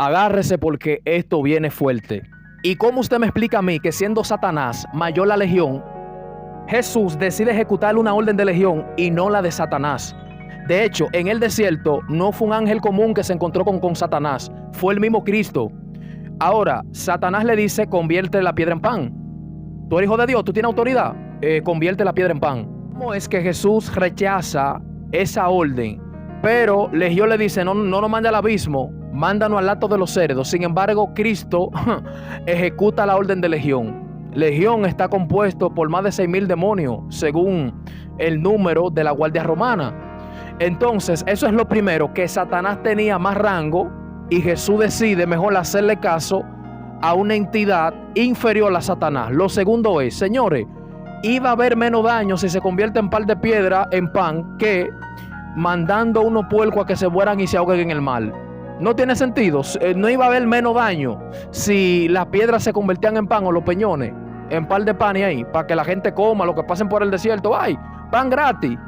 Agárrese porque esto viene fuerte. ¿Y cómo usted me explica a mí que siendo Satanás mayor la legión, Jesús decide ejecutar una orden de legión y no la de Satanás? De hecho, en el desierto no fue un ángel común que se encontró con Satanás, fue el mismo Cristo. Ahora, Satanás le dice, convierte la piedra en pan. Tú eres hijo de Dios, tú tienes autoridad, convierte la piedra en pan. ¿Cómo es que Jesús rechaza esa orden? Pero Legión le dice, no nos mande al abismo, mándanos al lato de los cerdos. Sin embargo, Cristo ejecuta la orden de Legión. Legión está compuesto por más de 6,000 demonios, según el número de la guardia romana. Entonces, eso es lo primero, que Satanás tenía más rango y Jesús decide mejor hacerle caso a una entidad inferior a Satanás. Lo segundo es, señores, iba a haber menos daño si se convierte en par de piedra en pan que mandando unos puercos a que se mueran y se ahoguen en el mar. No tiene sentido. No iba a haber menos daño si las piedras se convertían en pan o los peñones en par de pan y ahí, para que la gente coma, lo que pasen por el desierto. ¡Ay! Pan gratis.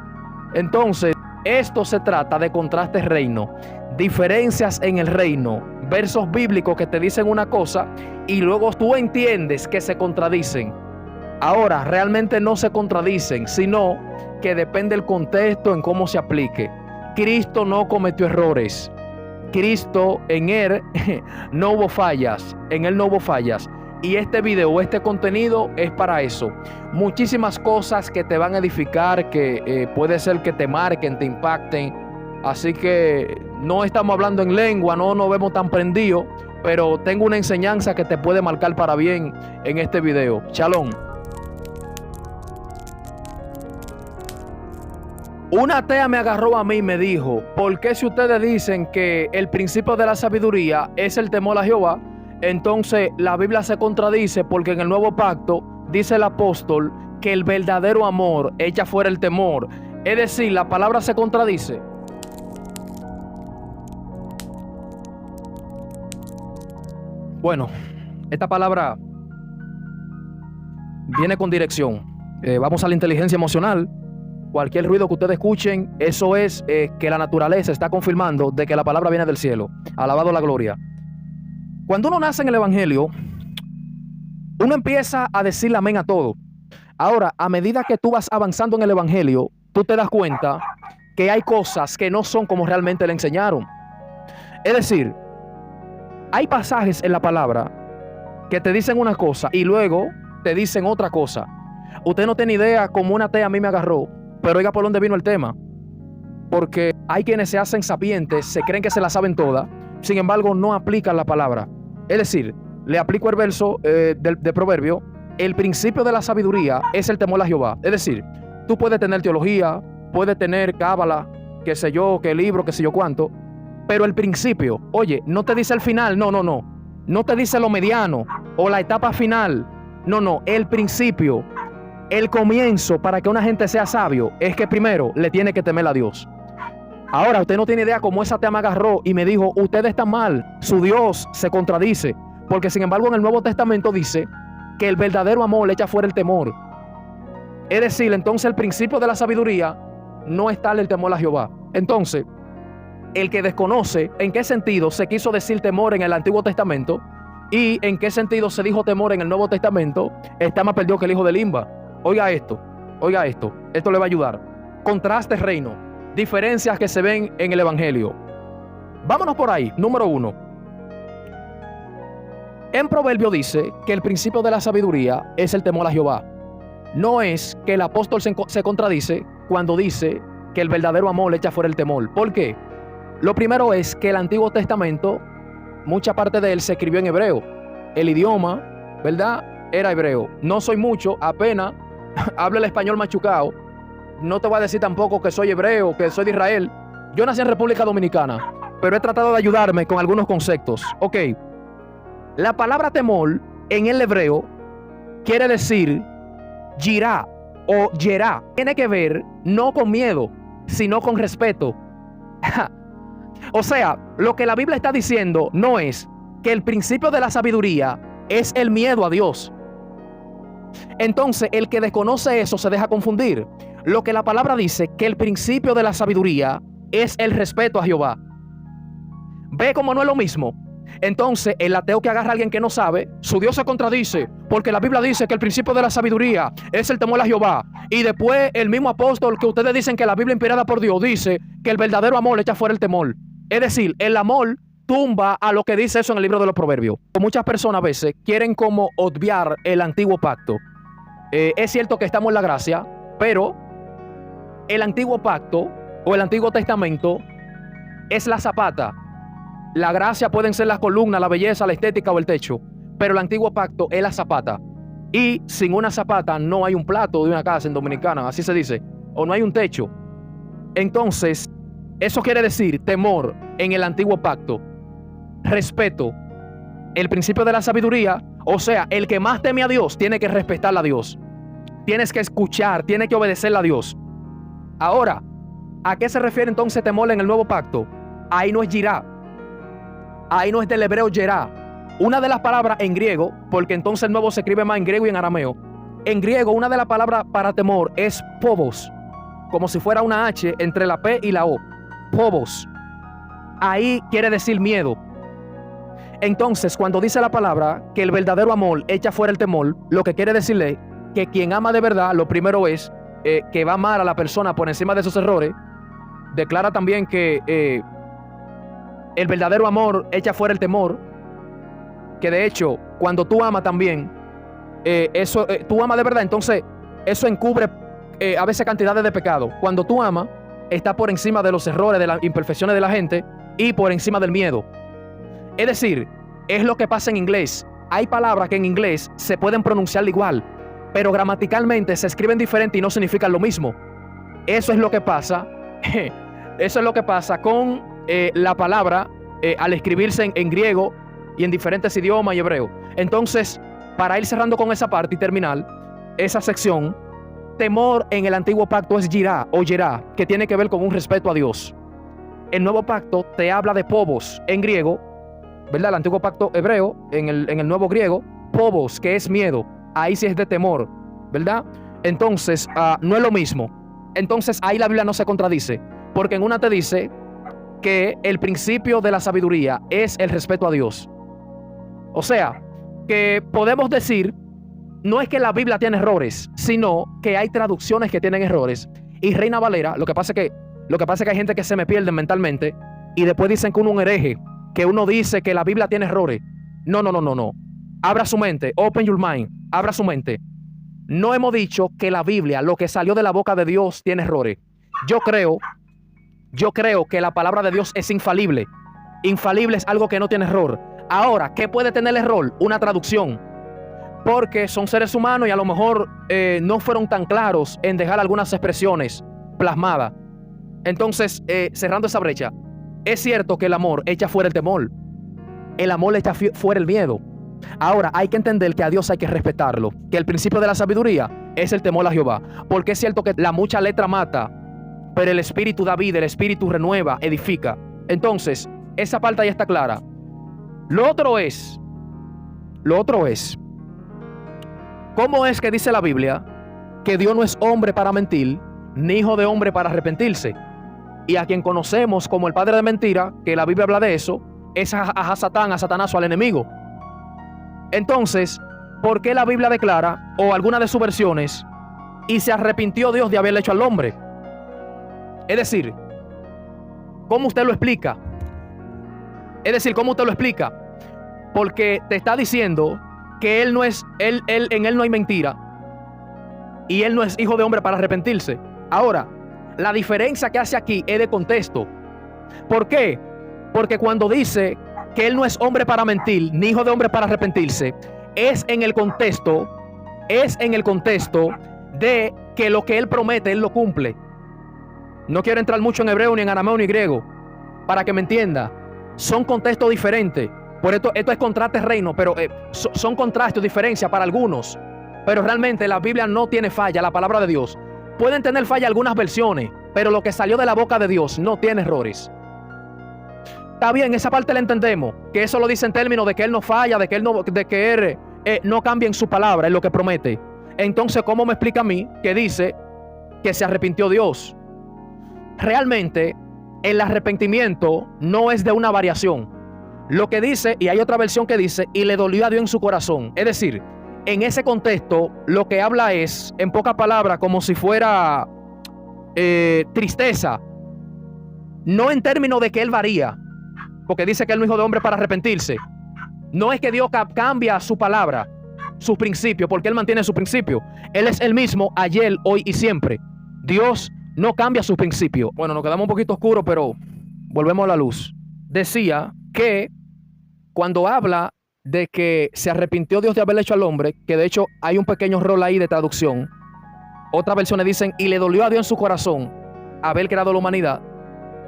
Entonces, esto se trata de contrastes reino, diferencias en el reino, versos bíblicos que te dicen una cosa y luego tú entiendes que se contradicen. Ahora, realmente no se contradicen, sino que depende del contexto en cómo se aplique. Cristo no cometió errores. Cristo, en Él no hubo fallas. En Él no hubo fallas. Y este video, este contenido es para eso. Muchísimas cosas que te van a edificar, que puede ser que te marquen, te impacten. Así que no estamos hablando en lengua, no nos vemos tan prendidos, pero tengo una enseñanza que te puede marcar para bien en este video. Shalom. Una atea me agarró a mí y me dijo, ¿por qué si ustedes dicen que el principio de la sabiduría es el temor a Jehová? Entonces la Biblia se contradice, porque en el nuevo pacto dice el apóstol que el verdadero amor echa fuera el temor. Es decir, la palabra se contradice. Bueno, esta palabra viene con dirección. Vamos a la inteligencia emocional. Cualquier ruido que ustedes escuchen, eso es que la naturaleza está confirmando de que la palabra viene del cielo. Alabado la gloria. Cuando uno nace en el evangelio, uno empieza a decirle amén a todo. Ahora, a medida que tú vas avanzando en el evangelio, tú te das cuenta que hay cosas que no son como realmente le enseñaron. Es decir, hay pasajes en la palabra que te dicen una cosa y luego te dicen otra cosa. Usted no tiene idea cómo una tea a mí me agarró. Pero oiga por dónde vino el tema. Porque hay quienes se hacen sapientes, se creen que se la saben todas, sin embargo no aplican la palabra. Es decir, le aplico el verso de Proverbio: el principio de la sabiduría es el temor a Jehová. Es decir, tú puedes tener teología, puedes tener cábala, qué sé yo, qué libro, qué sé yo cuánto, pero el principio, oye, no te dice el final, no. No te dice lo mediano o la etapa final, no, el principio. El comienzo para que una gente sea sabio es que primero le tiene que temer a Dios. Ahora, usted no tiene idea cómo esa tea me agarró y me dijo, usted está mal, su Dios se contradice. Porque sin embargo en el Nuevo Testamento dice que el verdadero amor le echa fuera el temor. Es decir, entonces el principio de la sabiduría no está en el temor a Jehová. Entonces, el que desconoce en qué sentido se quiso decir temor en el Antiguo Testamento y en qué sentido se dijo temor en el Nuevo Testamento, está más perdido que el hijo de Limba. Oiga esto, esto le va a ayudar. Contrastes reino, diferencias que se ven en el evangelio. Vámonos por ahí. Número 1. En Proverbio dice que el principio de la sabiduría es el temor a Jehová. No es que el apóstol se contradice cuando dice que el verdadero amor le echa fuera el temor. ¿Por qué? Lo primero es que el Antiguo Testamento, mucha parte de él se escribió en hebreo. El idioma, ¿verdad?, era hebreo. No soy mucho, apenas hablo el español machucado. No te voy a decir tampoco que soy hebreo, que soy de Israel. Yo nací en República Dominicana, pero he tratado de ayudarme con algunos conceptos. Ok, la palabra temor en el hebreo quiere decir yirá o yerá. Tiene que ver no con miedo, sino con respeto. O sea, lo que la Biblia está diciendo no es que el principio de la sabiduría es el miedo a Dios. Entonces, el que desconoce eso se deja confundir. Lo que la palabra dice, que el principio de la sabiduría es el respeto a Jehová. ¿Ve cómo no es lo mismo? Entonces, el ateo que agarra a alguien que no sabe, su Dios se contradice, porque la Biblia dice que el principio de la sabiduría es el temor a Jehová. Y después el mismo apóstol que ustedes dicen que la Biblia inspirada por Dios dice que el verdadero amor echa fuera el temor. Es decir, el amor tumba a lo que dice eso en el libro de los Proverbios. Muchas personas a veces quieren como obviar el antiguo pacto. Es cierto que estamos en la gracia, pero el antiguo pacto o el antiguo testamento es la zapata. La gracia pueden ser las columnas, la belleza, la estética o el techo, pero el antiguo pacto es la zapata. Y sin una zapata no hay un plato de una casa en Dominicana, así se dice, o no hay un techo. Entonces, eso quiere decir temor en el antiguo pacto, respeto, el principio de la sabiduría, o sea, el que más teme a Dios tiene que respetar a Dios. Tienes que escuchar, tienes que obedecerle a Dios. Ahora, ¿a qué se refiere entonces temor en el nuevo pacto? Ahí no es yirá. Ahí no es del hebreo yerá. Una de las palabras en griego, porque entonces el nuevo se escribe más en griego y en arameo. En griego, una de las palabras para temor es phobos, como si fuera una H entre la P y la O. Phobos. Ahí quiere decir miedo. Entonces, cuando dice la palabra que el verdadero amor echa fuera el temor, lo que quiere decirle que quien ama de verdad, lo primero es que va a amar a la persona por encima de sus errores. Declara también que el verdadero amor echa fuera el temor, que de hecho, cuando tú amas también, tú amas de verdad, entonces eso encubre a veces cantidades de pecado. Cuando tú amas, está por encima de los errores, de las imperfecciones de la gente y por encima del miedo. Es decir, es lo que pasa en inglés. Hay palabras que en inglés se pueden pronunciar igual, pero gramaticalmente se escriben diferente y no significan lo mismo. Eso es lo que pasa. Eso es lo que pasa con la palabra al escribirse en griego y en diferentes idiomas y hebreo. Entonces, para ir cerrando con esa parte y terminar esa sección, temor en el antiguo pacto es yirá o yerá, que tiene que ver con un respeto a Dios. El nuevo pacto te habla de phobos en griego, ¿verdad? El antiguo pacto hebreo, en el nuevo griego, phobos, que es miedo. Ahí sí es de temor, ¿verdad? Entonces, no es lo mismo. Entonces, ahí la Biblia no se contradice, porque en una te dice que el principio de la sabiduría es el respeto a Dios. O sea, que podemos decir, no es que la Biblia tiene errores, sino que hay traducciones que tienen errores. Y Reina Valera, lo que pasa es que hay gente que se me pierde mentalmente y después dicen que uno es un hereje, que uno dice que la Biblia tiene errores. No. Abra su mente, open your mind, abra su mente. No hemos dicho que la Biblia, lo que salió de la boca de Dios, tiene errores. Yo creo que la palabra de Dios es infalible. Infalible es algo que no tiene error. Ahora, ¿qué puede tener error? Una traducción. Porque son seres humanos y a lo mejor no fueron tan claros en dejar algunas expresiones plasmadas. Entonces, cerrando esa brecha, es cierto que el amor echa fuera el temor. El amor echa fuera el miedo. Ahora, hay que entender que a Dios hay que respetarlo. Que el principio de la sabiduría es el temor a Jehová. Porque es cierto que la mucha letra mata, pero el espíritu da vida, el espíritu renueva, edifica. Entonces, esa parte ya está clara. Lo otro es, ¿cómo es que dice la Biblia que Dios no es hombre para mentir, ni hijo de hombre para arrepentirse? Y a quien conocemos como el padre de mentira, que la Biblia habla de eso, es a Satanás o al enemigo. Entonces, ¿por qué la Biblia declara, o alguna de sus versiones, y se arrepintió Dios de haberle hecho al hombre? Es decir, ¿cómo usted lo explica? Porque te está diciendo que él no es, en él no hay mentira y él no es hijo de hombre para arrepentirse. Ahora, la diferencia que hace aquí es de contexto. ¿Por qué? Porque cuando dice que él no es hombre para mentir, ni hijo de hombre para arrepentirse, es en el contexto de que lo que él promete, él lo cumple. No quiero entrar mucho en hebreo, ni en arameo, ni griego, para que me entienda. Son contextos diferentes. Por esto es contraste reino, pero son contrastes o diferencias para algunos. Pero realmente la Biblia no tiene falla, la palabra de Dios. Pueden tener falla algunas versiones, pero lo que salió de la boca de Dios no tiene errores. Está bien, esa parte la entendemos, que eso lo dice en términos de que Él no falla, de que Él no cambia en su palabra, en lo que promete. Entonces, ¿cómo me explica a mí que dice que se arrepintió Dios? Realmente, el arrepentimiento no es de una variación. Lo que dice, y hay otra versión que dice, y le dolió a Dios en su corazón. Es decir, en ese contexto, lo que habla es, en pocas palabras, como si fuera tristeza. No en términos de que él varía, porque dice que él no es hijo de hombre para arrepentirse. No es que Dios cambia su palabra, sus principios, porque él mantiene su principio. Él es el mismo ayer, hoy y siempre. Dios no cambia sus principios. Bueno, nos quedamos un poquito oscuros, pero volvemos a la luz. Decía que cuando habla de que se arrepintió Dios de haberle hecho al hombre, que de hecho hay un pequeño rol ahí de traducción. Otras versiones dicen, y le dolió a Dios en su corazón haber creado la humanidad.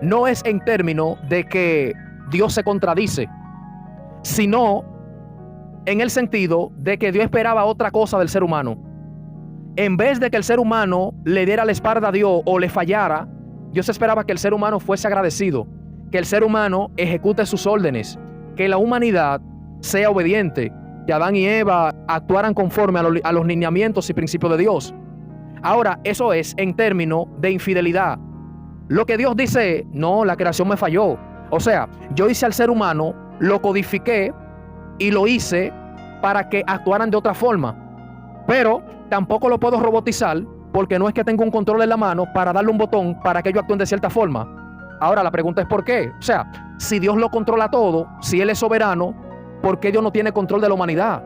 No es en términos de que Dios se contradice, sino en el sentido de que Dios esperaba otra cosa del ser humano. En vez de que el ser humano le diera la espalda a Dios o le fallara, Dios esperaba que el ser humano fuese agradecido, que el ser humano ejecute sus órdenes, que la humanidad sea obediente, que Adán y Eva actuaran conforme a los lineamientos y principios de Dios. Ahora, eso es en términos de infidelidad. Lo que Dios dice, no, la creación me falló. O sea, yo hice al ser humano, lo codifiqué y lo hice para que actuaran de otra forma. Pero tampoco lo puedo robotizar, porque no es que tenga un control en la mano para darle un botón para que ellos actúen de cierta forma. Ahora la pregunta es ¿por qué? O sea, si Dios lo controla todo, si Él es soberano, ¿por qué Dios no tiene control de la humanidad?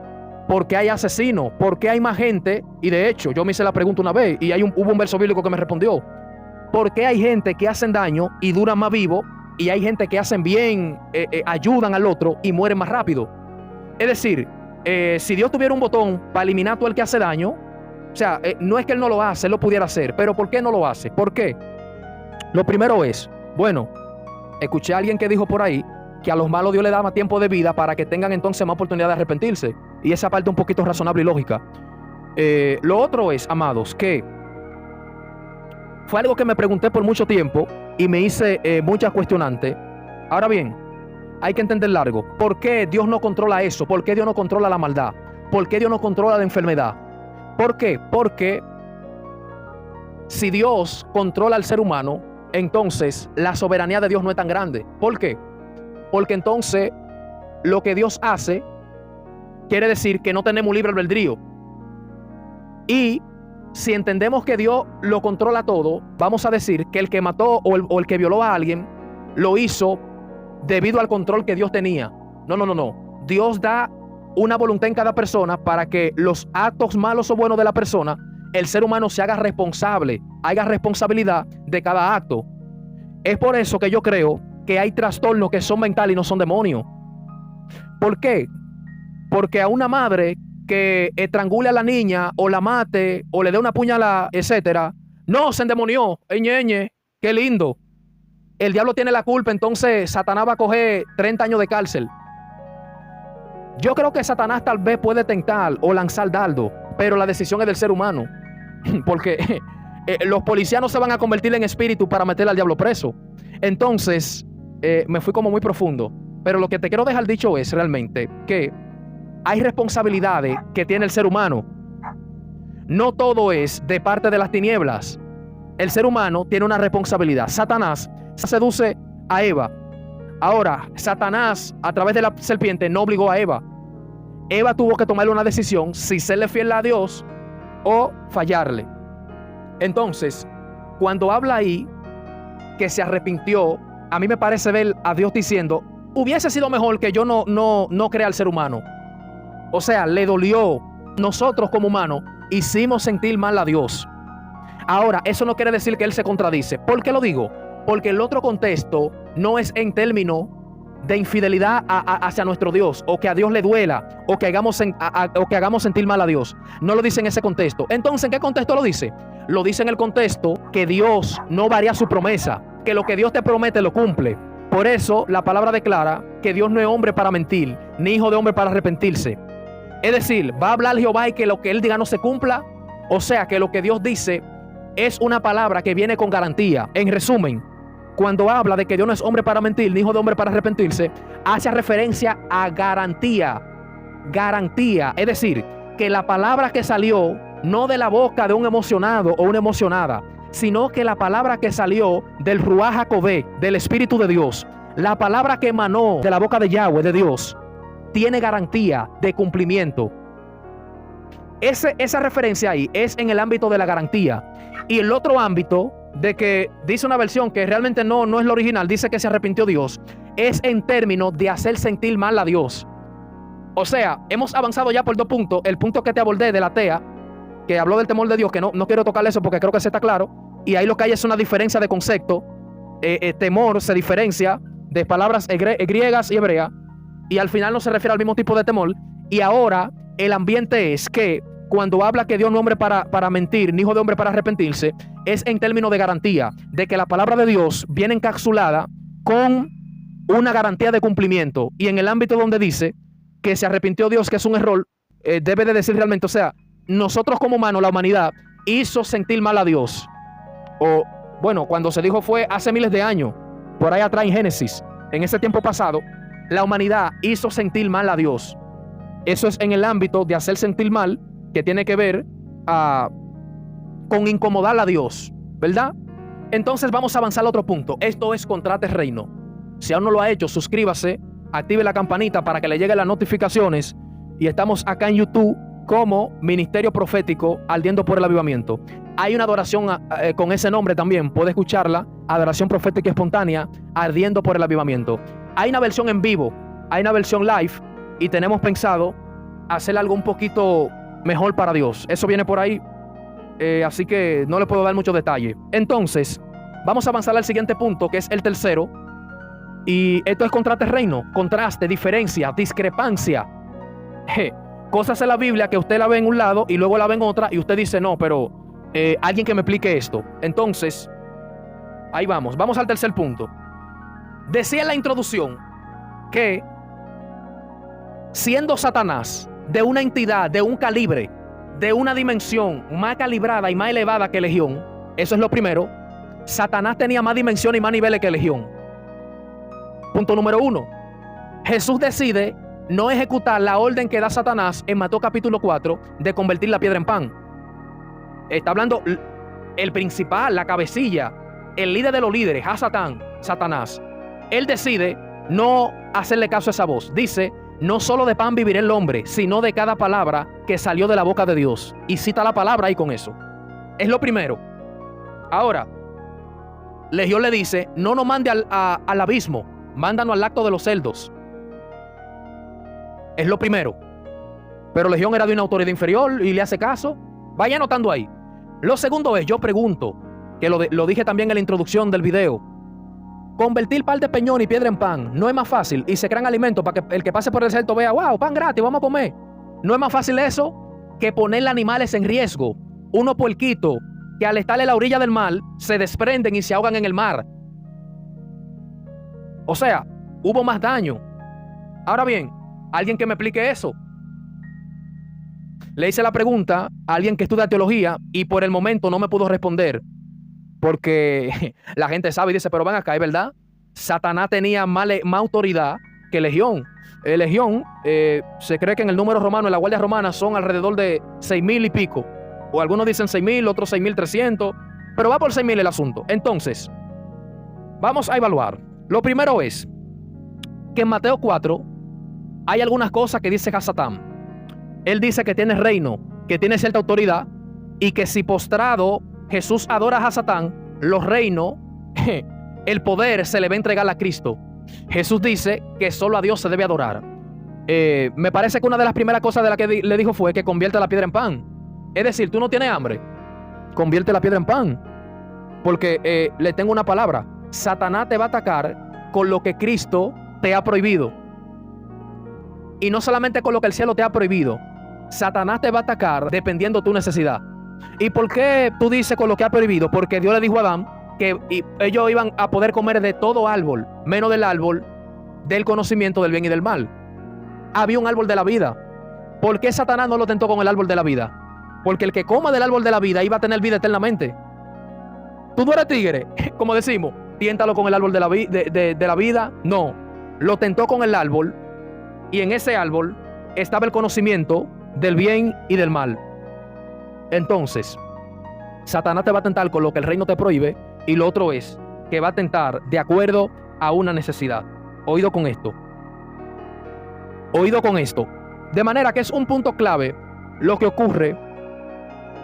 ¿Por qué hay asesinos? ¿Por qué hay más gente? Y de hecho, yo me hice la pregunta una vez y hubo un verso bíblico que me respondió. ¿Por qué hay gente que hacen daño y duran más vivos y hay gente que hacen bien, ayudan al otro y mueren más rápido? Es decir, si Dios tuviera un botón para eliminar a todo el que hace daño, o sea, no es que Él no lo hace, Él lo pudiera hacer, pero ¿por qué no lo hace? ¿Por qué? Lo primero es, bueno, escuché a alguien que dijo por ahí que a los malos Dios le daba tiempo de vida para que tengan entonces más oportunidad de arrepentirse. Y esa parte un poquito razonable y lógica. Lo otro es, amados, que fue algo que me pregunté por mucho tiempo y me hice muchas cuestionantes. Ahora bien, hay que entender largo. ¿Por qué Dios no controla eso? ¿Por qué Dios no controla la maldad? ¿Por qué Dios no controla la enfermedad? ¿Por qué? Porque si Dios controla al ser humano, entonces la soberanía de Dios no es tan grande. ¿Por qué? Porque entonces lo que Dios hace quiere decir que no tenemos libre albedrío. Y si entendemos que Dios lo controla todo, vamos a decir que el que mató o el que violó a alguien lo hizo debido al control que Dios tenía. No. Dios da una voluntad en cada persona para que los actos malos o buenos de la persona, el ser humano se haga responsable, haga responsabilidad de cada acto. Es por eso que yo creo que hay trastornos que son mentales y no son demonios. ¿Por qué? Porque a una madre que estrangule a la niña o la mate o le dé una puñalada, etcétera, no, se endemonió, ñeñe, qué lindo. El diablo tiene la culpa, entonces Satanás va a coger 30 años de cárcel. Yo creo que Satanás tal vez puede tentar o lanzar dardo, pero la decisión es del ser humano. Porque los policías no se van a convertir en espíritu para meter al diablo preso. Entonces, me fui como muy profundo. Pero lo que te quiero dejar dicho es realmente que hay responsabilidades que tiene el ser humano. No todo es de parte de las tinieblas. El ser humano tiene una responsabilidad. Satanás seduce a Eva. Ahora, Satanás, a través de la serpiente, no obligó a Eva. Eva tuvo que tomar una decisión si serle fiel a Dios o fallarle. Entonces, cuando habla ahí que se arrepintió, a mí me parece ver a Dios diciendo, hubiese sido mejor que yo no crea al ser humano. O sea, le dolió. Nosotros como humanos hicimos sentir mal a Dios. Ahora, eso no quiere decir que Él se contradice. ¿Por qué lo digo? Porque el otro contexto no es en términos de infidelidad hacia nuestro Dios, o que a Dios le duela, o que hagamos sentir mal a Dios. No lo dice en ese contexto. Entonces, ¿en qué contexto lo dice? Lo dice en el contexto que Dios no varía su promesa, que lo que Dios te promete lo cumple. Por eso la palabra declara que Dios no es hombre para mentir, ni hijo de hombre para arrepentirse. Es decir, va a hablar Jehová y que lo que Él diga no se cumpla. O sea, que lo que Dios dice es una palabra que viene con garantía. En resumen, cuando habla de que Dios no es hombre para mentir, ni hijo de hombre para arrepentirse, hace referencia a garantía. Garantía. Es decir, que la palabra que salió no de la boca de un emocionado o una emocionada, sino que la palabra que salió del Ruaj HaKodeh, del Espíritu de Dios, La palabra que emanó de la boca de Yahweh, de Dios, tiene garantía de cumplimiento. Esa referencia ahí es en el ámbito de la garantía. Y el otro ámbito de que dice una versión que realmente no es la original, dice que se arrepintió Dios, es en términos de hacer sentir mal a Dios. O sea, hemos avanzado ya por 2 puntos. El punto que te abordé de la atea, que habló del temor de Dios, que no quiero tocar eso porque creo que se está claro. Y ahí lo que hay es una diferencia de concepto. Temor se diferencia de palabras griegas y hebreas, y al final no se refiere al mismo tipo de temor. Y ahora el ambiente es que cuando habla que Dios no es hombre para mentir, ni hijo de hombre para arrepentirse, es en términos de garantía, de que la palabra de Dios viene encapsulada con una garantía de cumplimiento. Y en el ámbito donde dice que se arrepintió Dios, que es un error, debe de decir realmente, o sea, nosotros como humanos, la humanidad, hizo sentir mal a Dios. O, bueno, cuando se dijo fue hace miles de años, por ahí atrás en Génesis, en ese tiempo pasado, la humanidad hizo sentir mal a Dios. Eso es en el ámbito de hacer sentir mal, que tiene que ver con incomodar a Dios, ¿verdad? Entonces vamos a avanzar al otro punto. Esto es Contrate Reino. Si aún no lo ha hecho, suscríbase, active la campanita para que le lleguen las notificaciones. Y estamos acá en YouTube como Ministerio Profético Ardiendo por el Avivamiento. Hay una adoración con ese nombre también, puede escucharla, Adoración Profética Espontánea Ardiendo por el Avivamiento. Hay una versión en vivo, hay una versión live, y tenemos pensado hacer algo un poquito mejor para Dios. Eso viene por ahí, así que no le puedo dar mucho detalle. Entonces, vamos a avanzar al siguiente punto, que es el tercero. Y esto es Contrate Reino, contraste, diferencia, discrepancia. Cosas en la Biblia que usted la ve en un lado y luego la ve en otra, y usted dice, no, pero alguien que me explique esto. Entonces, ahí vamos al tercer punto. Decía en la introducción que siendo Satanás de una entidad, de un calibre, de una dimensión más calibrada y más elevada que Legión, eso es lo primero, Satanás tenía más dimensión y más niveles que Legión. Punto número 1. Jesús decide no ejecutar la orden que da Satanás en Mateo capítulo 4 de convertir la piedra en pan. Está hablando el principal, la cabecilla, el líder de los líderes, Satanás. Él decide no hacerle caso a esa voz. Dice, no solo de pan vivirá el hombre, sino de cada palabra que salió de la boca de Dios. Y cita la palabra ahí con eso. Es lo primero. Ahora, Legión le dice, no nos mande al abismo, mándanos al lacto de los cerdos. Es lo primero. Pero Legión era de una autoridad inferior y le hace caso. Vaya anotando ahí. Lo segundo es, yo pregunto, que lo dije también en la introducción del video, convertir par de peñón y piedra en pan no es más fácil y se crean alimentos para que el que pase por el desierto vea, wow, pan gratis, vamos a comer. No es más fácil eso que ponerle animales en riesgo. Unos puerquitos que al estar en la orilla del mar se desprenden y se ahogan en el mar. O sea, hubo más daño. Ahora bien, alguien que me explique eso. Le hice la pregunta a alguien que estudia teología y por el momento no me pudo responder. Porque la gente sabe y dice, pero ven acá, ¿es verdad? Satanás tenía más autoridad que Legión. Legión, se cree que en el número romano, en la guardia romana, son alrededor de 6,000 y pico. O algunos dicen 6,000, otros 6,300. Pero va por 6,000 el asunto. Entonces, vamos a evaluar. Lo primero es que en Mateo 4 hay algunas cosas que dice Hasatán. Él dice que tiene reino, que tiene cierta autoridad y que si postrado Jesús adora a Satán, los reinos, el poder se le va a entregar a Cristo. Jesús dice que solo a Dios se debe adorar. Me parece que una de las primeras cosas de la que le dijo fue que convierte la piedra en pan. Es decir, tú no tienes hambre, convierte la piedra en pan. Porque le tengo una palabra. Satanás te va a atacar con lo que Cristo te ha prohibido. Y no solamente con lo que el cielo te ha prohibido. Satanás te va a atacar dependiendo de tu necesidad. ¿Y por qué tú dices con lo que ha prohibido? Porque Dios le dijo a Adán que ellos iban a poder comer de todo árbol, menos del árbol del conocimiento del bien y del mal. Había un árbol de la vida. ¿Por qué Satanás no lo tentó con el árbol de la vida? Porque el que coma del árbol de la vida iba a tener vida eternamente. Tú no eres tigre, como decimos, tiéntalo con el árbol de la vida. No, lo tentó con el árbol y en ese árbol estaba el conocimiento del bien y del mal. Entonces, Satanás te va a tentar con lo que el reino te prohíbe y lo otro es que va a tentar de acuerdo a una necesidad. Oído con esto. Oído con esto. De manera que es un punto clave lo que ocurre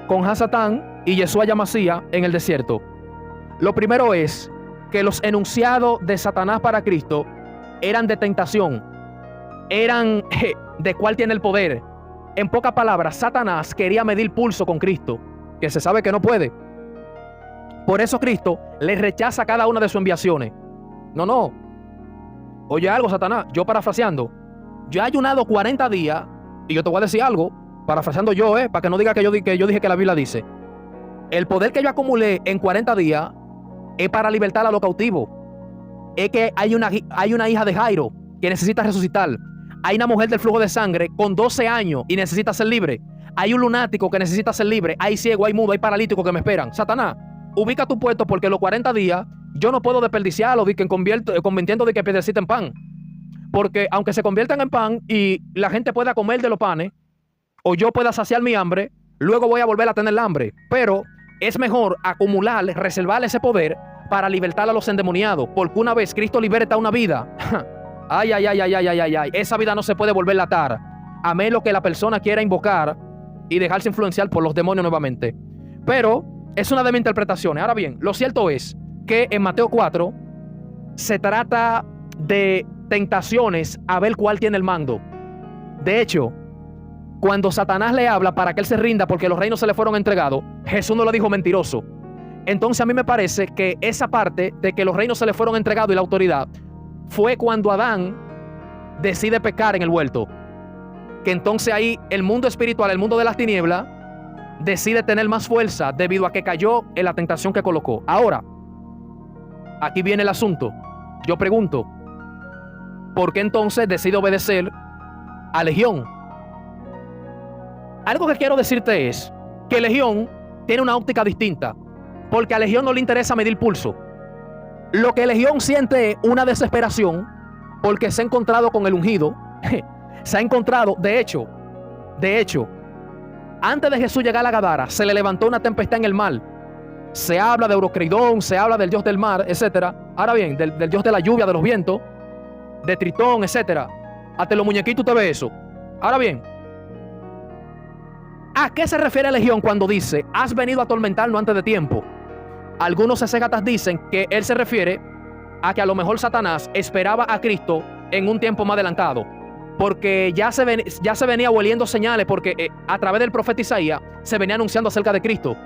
con Hasatán y Yeshua Yamasía en el desierto. Lo primero es que los enunciados de Satanás para Cristo eran de tentación, eran de cuál tiene el poder. En pocas palabras, Satanás quería medir pulso con Cristo, que se sabe que no puede. Por eso Cristo le rechaza cada una de sus enviaciones. No. Oye algo, Satanás, yo parafraseando, yo he ayunado 40 días y yo te voy a decir algo, parafraseando yo, para que no diga que yo dije que la Biblia dice. El poder que yo acumulé en 40 días es para libertar a los cautivos. Es que hay una hija de Jairo que necesita resucitar. Hay una mujer del flujo de sangre con 12 años y necesita ser libre. Hay un lunático que necesita ser libre. Hay ciego, hay mudo, hay paralítico que me esperan. Satanás, ubica tu puesto porque los 40 días yo no puedo desperdiciarlo convirtiendo de que piedrecita en pan. Porque aunque se conviertan en pan y la gente pueda comer de los panes, o yo pueda saciar mi hambre, luego voy a volver a tener el hambre. Pero es mejor acumular, reservar ese poder para libertar a los endemoniados. Porque una vez Cristo liberta una vida, ay, esa vida no se puede volver a atar, a menos que la persona quiera invocar y dejarse influenciar por los demonios nuevamente. Pero es una de mis interpretaciones. Ahora bien, lo cierto es que en Mateo 4 se trata de tentaciones a ver cuál tiene el mando. De hecho, cuando Satanás le habla para que él se rinda porque los reinos se le fueron entregados, Jesús no lo dijo mentiroso. Entonces a mí me parece que esa parte de que los reinos se le fueron entregados y la autoridad fue cuando Adán decide pecar en el huerto. Que entonces ahí el mundo espiritual, el mundo de las tinieblas, decide tener más fuerza debido a que cayó en la tentación que colocó. Ahora, aquí viene el asunto. Yo pregunto, ¿por qué entonces decide obedecer a Legión? Algo que quiero decirte es que Legión tiene una óptica distinta, porque a Legión no le interesa medir pulso. Lo que Legión siente es una desesperación porque se ha encontrado con el ungido. Se ha encontrado, de hecho, antes de Jesús llegar a la Gadara, se le levantó una tempestad en el mar. Se habla de Eurocridón, se habla del dios del mar, etc. Ahora bien, del dios de la lluvia, de los vientos, de Tritón, etc. Hasta los muñequitos te ve eso. Ahora bien, ¿a qué se refiere Legión cuando dice, has venido a atormentarnos antes de tiempo? Algunos exégetas dicen que él se refiere a que a lo mejor Satanás esperaba a Cristo en un tiempo más adelantado, porque ya se venía oliendo señales, porque a través del profeta Isaías se venía anunciando acerca de Cristo.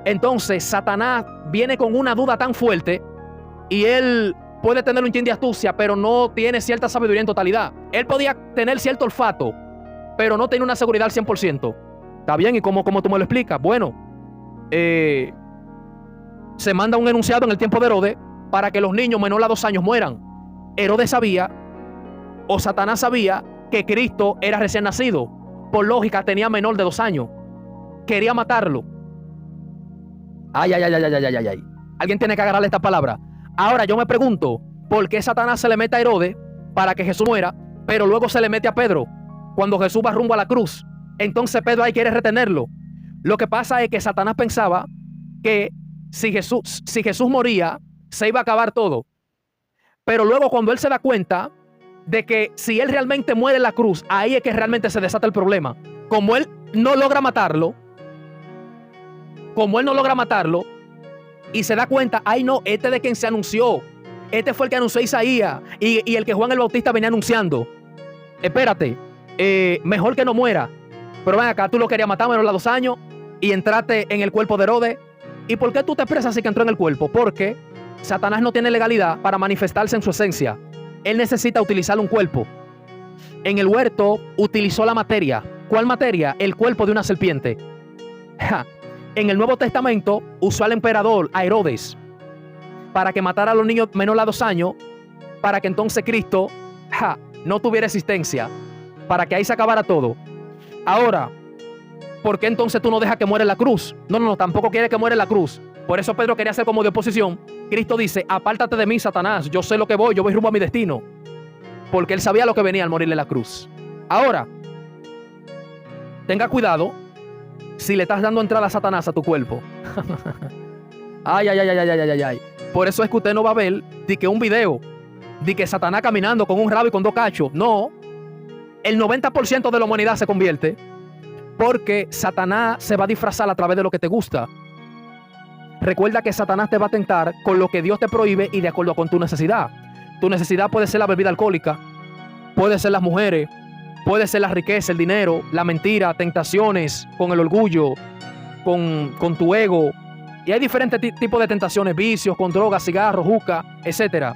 Entonces Satanás viene con una duda tan fuerte y él puede tener un chin de astucia, pero no tiene cierta sabiduría en totalidad. Él podía tener cierto olfato, pero no tiene una seguridad al 100%. ¿Está bien? ¿Y cómo tú me lo explicas? Bueno, se manda un enunciado en el tiempo de Herodes para que los niños menores a 2 años mueran. Herodes sabía, o Satanás sabía, que Cristo era recién nacido. Por lógica tenía menor de 2 años. Quería matarlo. Ay. Alguien tiene que agarrarle esta palabra. Ahora yo me pregunto, ¿por qué Satanás se le mete a Herodes para que Jesús muera, pero luego se le mete a Pedro cuando Jesús va rumbo a la cruz? Entonces Pedro ahí quiere retenerlo. Lo que pasa es que Satanás pensaba que si Jesús moría, se iba a acabar todo. Pero luego cuando él se da cuenta de que si él realmente muere en la cruz, ahí es que realmente se desata el problema. Como él no logra matarlo, y se da cuenta, ay no, este de quien se anunció, este fue el que anunció Isaías y el que Juan el Bautista venía anunciando. Espérate, mejor que no muera. Pero ven acá, tú lo querías matar menos de 2 años y entraste en el cuerpo de Herodes. ¿Y por qué tú te expresas así que entró en el cuerpo? Porque Satanás no tiene legalidad para manifestarse en su esencia. Él necesita utilizar un cuerpo. En el huerto utilizó la materia. ¿Cuál materia? El cuerpo de una serpiente. En el Nuevo Testamento usó al emperador, a Herodes, para que matara a los niños menores de 2 años, para que entonces Cristo no tuviera existencia, para que ahí se acabara todo. Ahora, ¿por qué entonces tú no dejas que muera en la cruz? No, tampoco quiere que muera en la cruz. Por eso Pedro quería hacer como de oposición. Cristo dice, apártate de mí, Satanás, yo sé lo que voy, yo voy rumbo a mi destino. Porque él sabía lo que venía al morirle en la cruz. Ahora, tenga cuidado si le estás dando entrada a Satanás a tu cuerpo. Ay. Por eso es que usted no va a ver de que un video de que Satanás caminando con un rabo y con 2 cachos. No, el 90% de la humanidad se convierte porque Satanás se va a disfrazar a través de lo que te gusta. Recuerda que Satanás te va a tentar con lo que Dios te prohíbe y de acuerdo con tu necesidad. Tu necesidad puede ser la bebida alcohólica, puede ser las mujeres, puede ser la riqueza, el dinero, la mentira, tentaciones con el orgullo, con tu ego. Y hay diferentes tipos de tentaciones, vicios, con drogas, cigarros, juca, etc.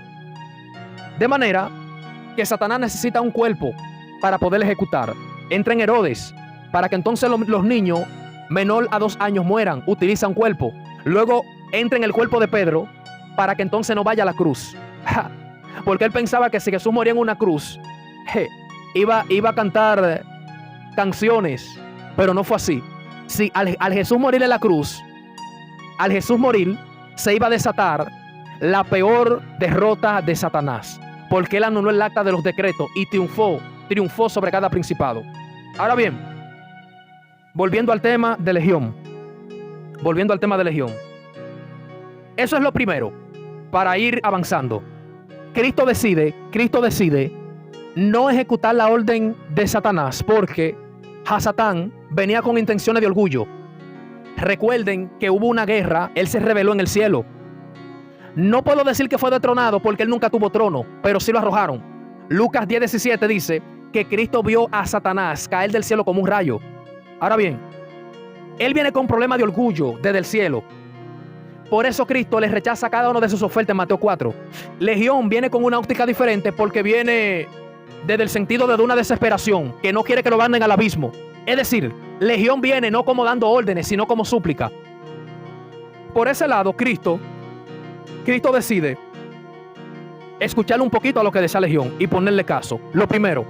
De manera que Satanás necesita un cuerpo para poder ejecutar. Entra en Herodes para que entonces los niños menor a 2 años mueran. Utiliza un cuerpo. Luego entra en el cuerpo de Pedro para que entonces no vaya a la cruz. Porque él pensaba que si Jesús moría en una cruz, iba a cantar canciones, pero no fue así. Si al Jesús morir en la cruz, al Jesús morir, se iba a desatar la peor derrota de Satanás, porque él anuló el acta de los decretos y triunfó sobre cada principado. Ahora bien, volviendo al tema de Legión. Eso es lo primero, para ir avanzando. Cristo decide no ejecutar la orden de Satanás porque Hasatán venía con intenciones de orgullo. Recuerden que hubo una guerra, él se rebeló en el cielo. No puedo decir que fue destronado porque él nunca tuvo trono, pero sí lo arrojaron. Lucas 10:17 dice que Cristo vio a Satanás caer del cielo como un rayo. Ahora bien, él viene con problemas de orgullo desde el cielo. Por eso Cristo les rechaza cada uno de sus ofertas en Mateo 4. Legión viene con una óptica diferente porque viene desde el sentido de una desesperación, que no quiere que lo manden al abismo. Es decir, Legión viene no como dando órdenes, sino como súplica. Por ese lado, Cristo decide escucharle un poquito a lo que decía Legión y ponerle caso. Lo primero,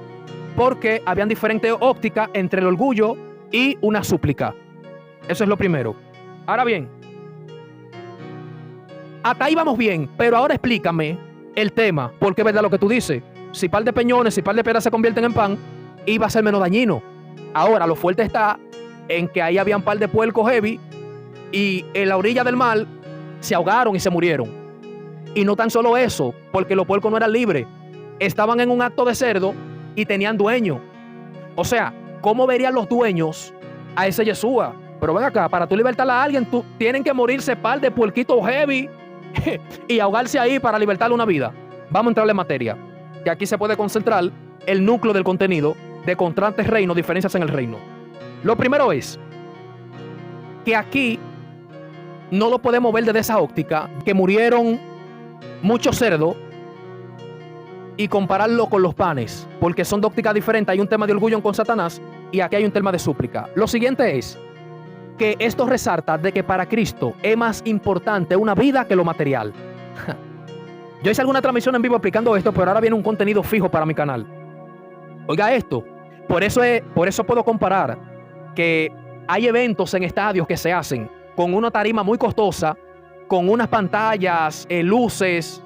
porque habían diferentes ópticas entre el orgullo y una súplica. Eso es lo primero. Ahora bien, hasta ahí vamos bien, pero ahora explícame el tema, porque es verdad lo que tú dices. Si par de peñones, si par de piedras se convierten en pan, iba a ser menos dañino. Ahora, lo fuerte está en que ahí había un par de puercos heavy y en la orilla del mar se ahogaron y se murieron. Y no tan solo eso, porque los puercos no eran libres, estaban en un acto de cerdo y tenían dueño. O sea, ¿cómo verían los dueños a ese Yeshua? Pero ven acá, para tú libertar a alguien, tienen que morirse par de puerquitos heavy y ahogarse ahí para libertarle una vida. Vamos a entrarle en materia, que aquí se puede concentrar el núcleo del contenido de contrastes reinos, diferencias en el reino. Lo primero es que aquí no lo podemos ver desde esa óptica, que murieron muchos cerdos, y compararlo con los panes, porque son de ópticas diferentes. Hay un tema de orgullo con Satanás y aquí hay un tema de súplica. Lo siguiente es que esto resalta de que para Cristo es más importante una vida que lo material. Yo hice alguna transmisión en vivo explicando esto, pero ahora viene un contenido fijo para mi canal. Oiga esto, por eso puedo comparar que hay eventos en estadios que se hacen con una tarima muy costosa, con unas pantallas, luces,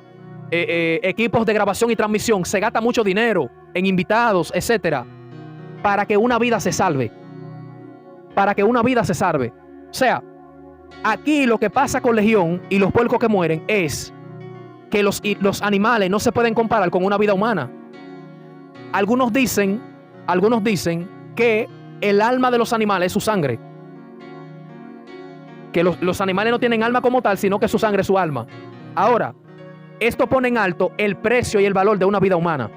equipos de grabación y transmisión. Se gasta mucho dinero en invitados, etcétera, para que una vida se salve. O sea, aquí lo que pasa con Legión y los puercos que mueren es que los animales no se pueden comparar con una vida humana. Algunos dicen que el alma de los animales es su sangre. Que los animales no tienen alma como tal, sino que su sangre es su alma. Ahora, esto pone en alto el precio y el valor de una vida humana,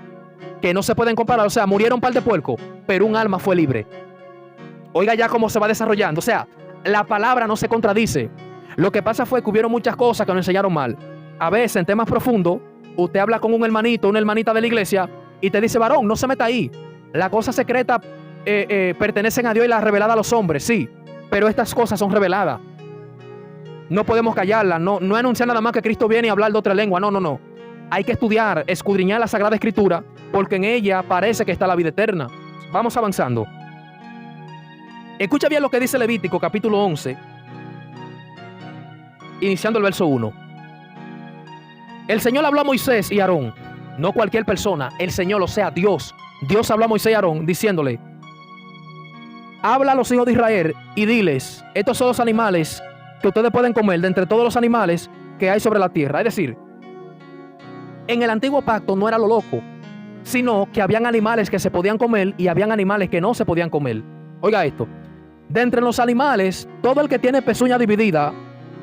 que no se pueden comparar. O sea, murieron un par de puercos, pero un alma fue libre. Oiga ya cómo se va desarrollando. O sea, la palabra no se contradice. Lo que pasa fue que hubieron muchas cosas que nos enseñaron mal. A veces, en temas profundos, usted habla con un hermanito, una hermanita de la iglesia, y te dice: varón, no se meta ahí. Las cosas secretas pertenecen a Dios y las reveladas a los hombres, sí. Pero estas cosas son reveladas. No podemos callarlas. No anunciar nada más que Cristo viene y hablar de otra lengua. No. Hay que estudiar, escudriñar la Sagrada Escritura, porque en ella parece que está la vida eterna. Vamos avanzando. Escucha bien lo que dice Levítico capítulo 11, iniciando el verso 1. El Señor habló a Moisés y a Aarón, no cualquier persona, el Señor, o sea, Dios. Dios habló a Moisés y a Aarón diciéndole: habla a los hijos de Israel y diles: estos son los animales que ustedes pueden comer de entre todos los animales que hay sobre la tierra. Es decir, En el antiguo pacto no era lo loco, sino que habían animales que se podían comer y habían animales que no se podían comer. Oiga esto, de entre los animales, todo el que tiene pezuña dividida,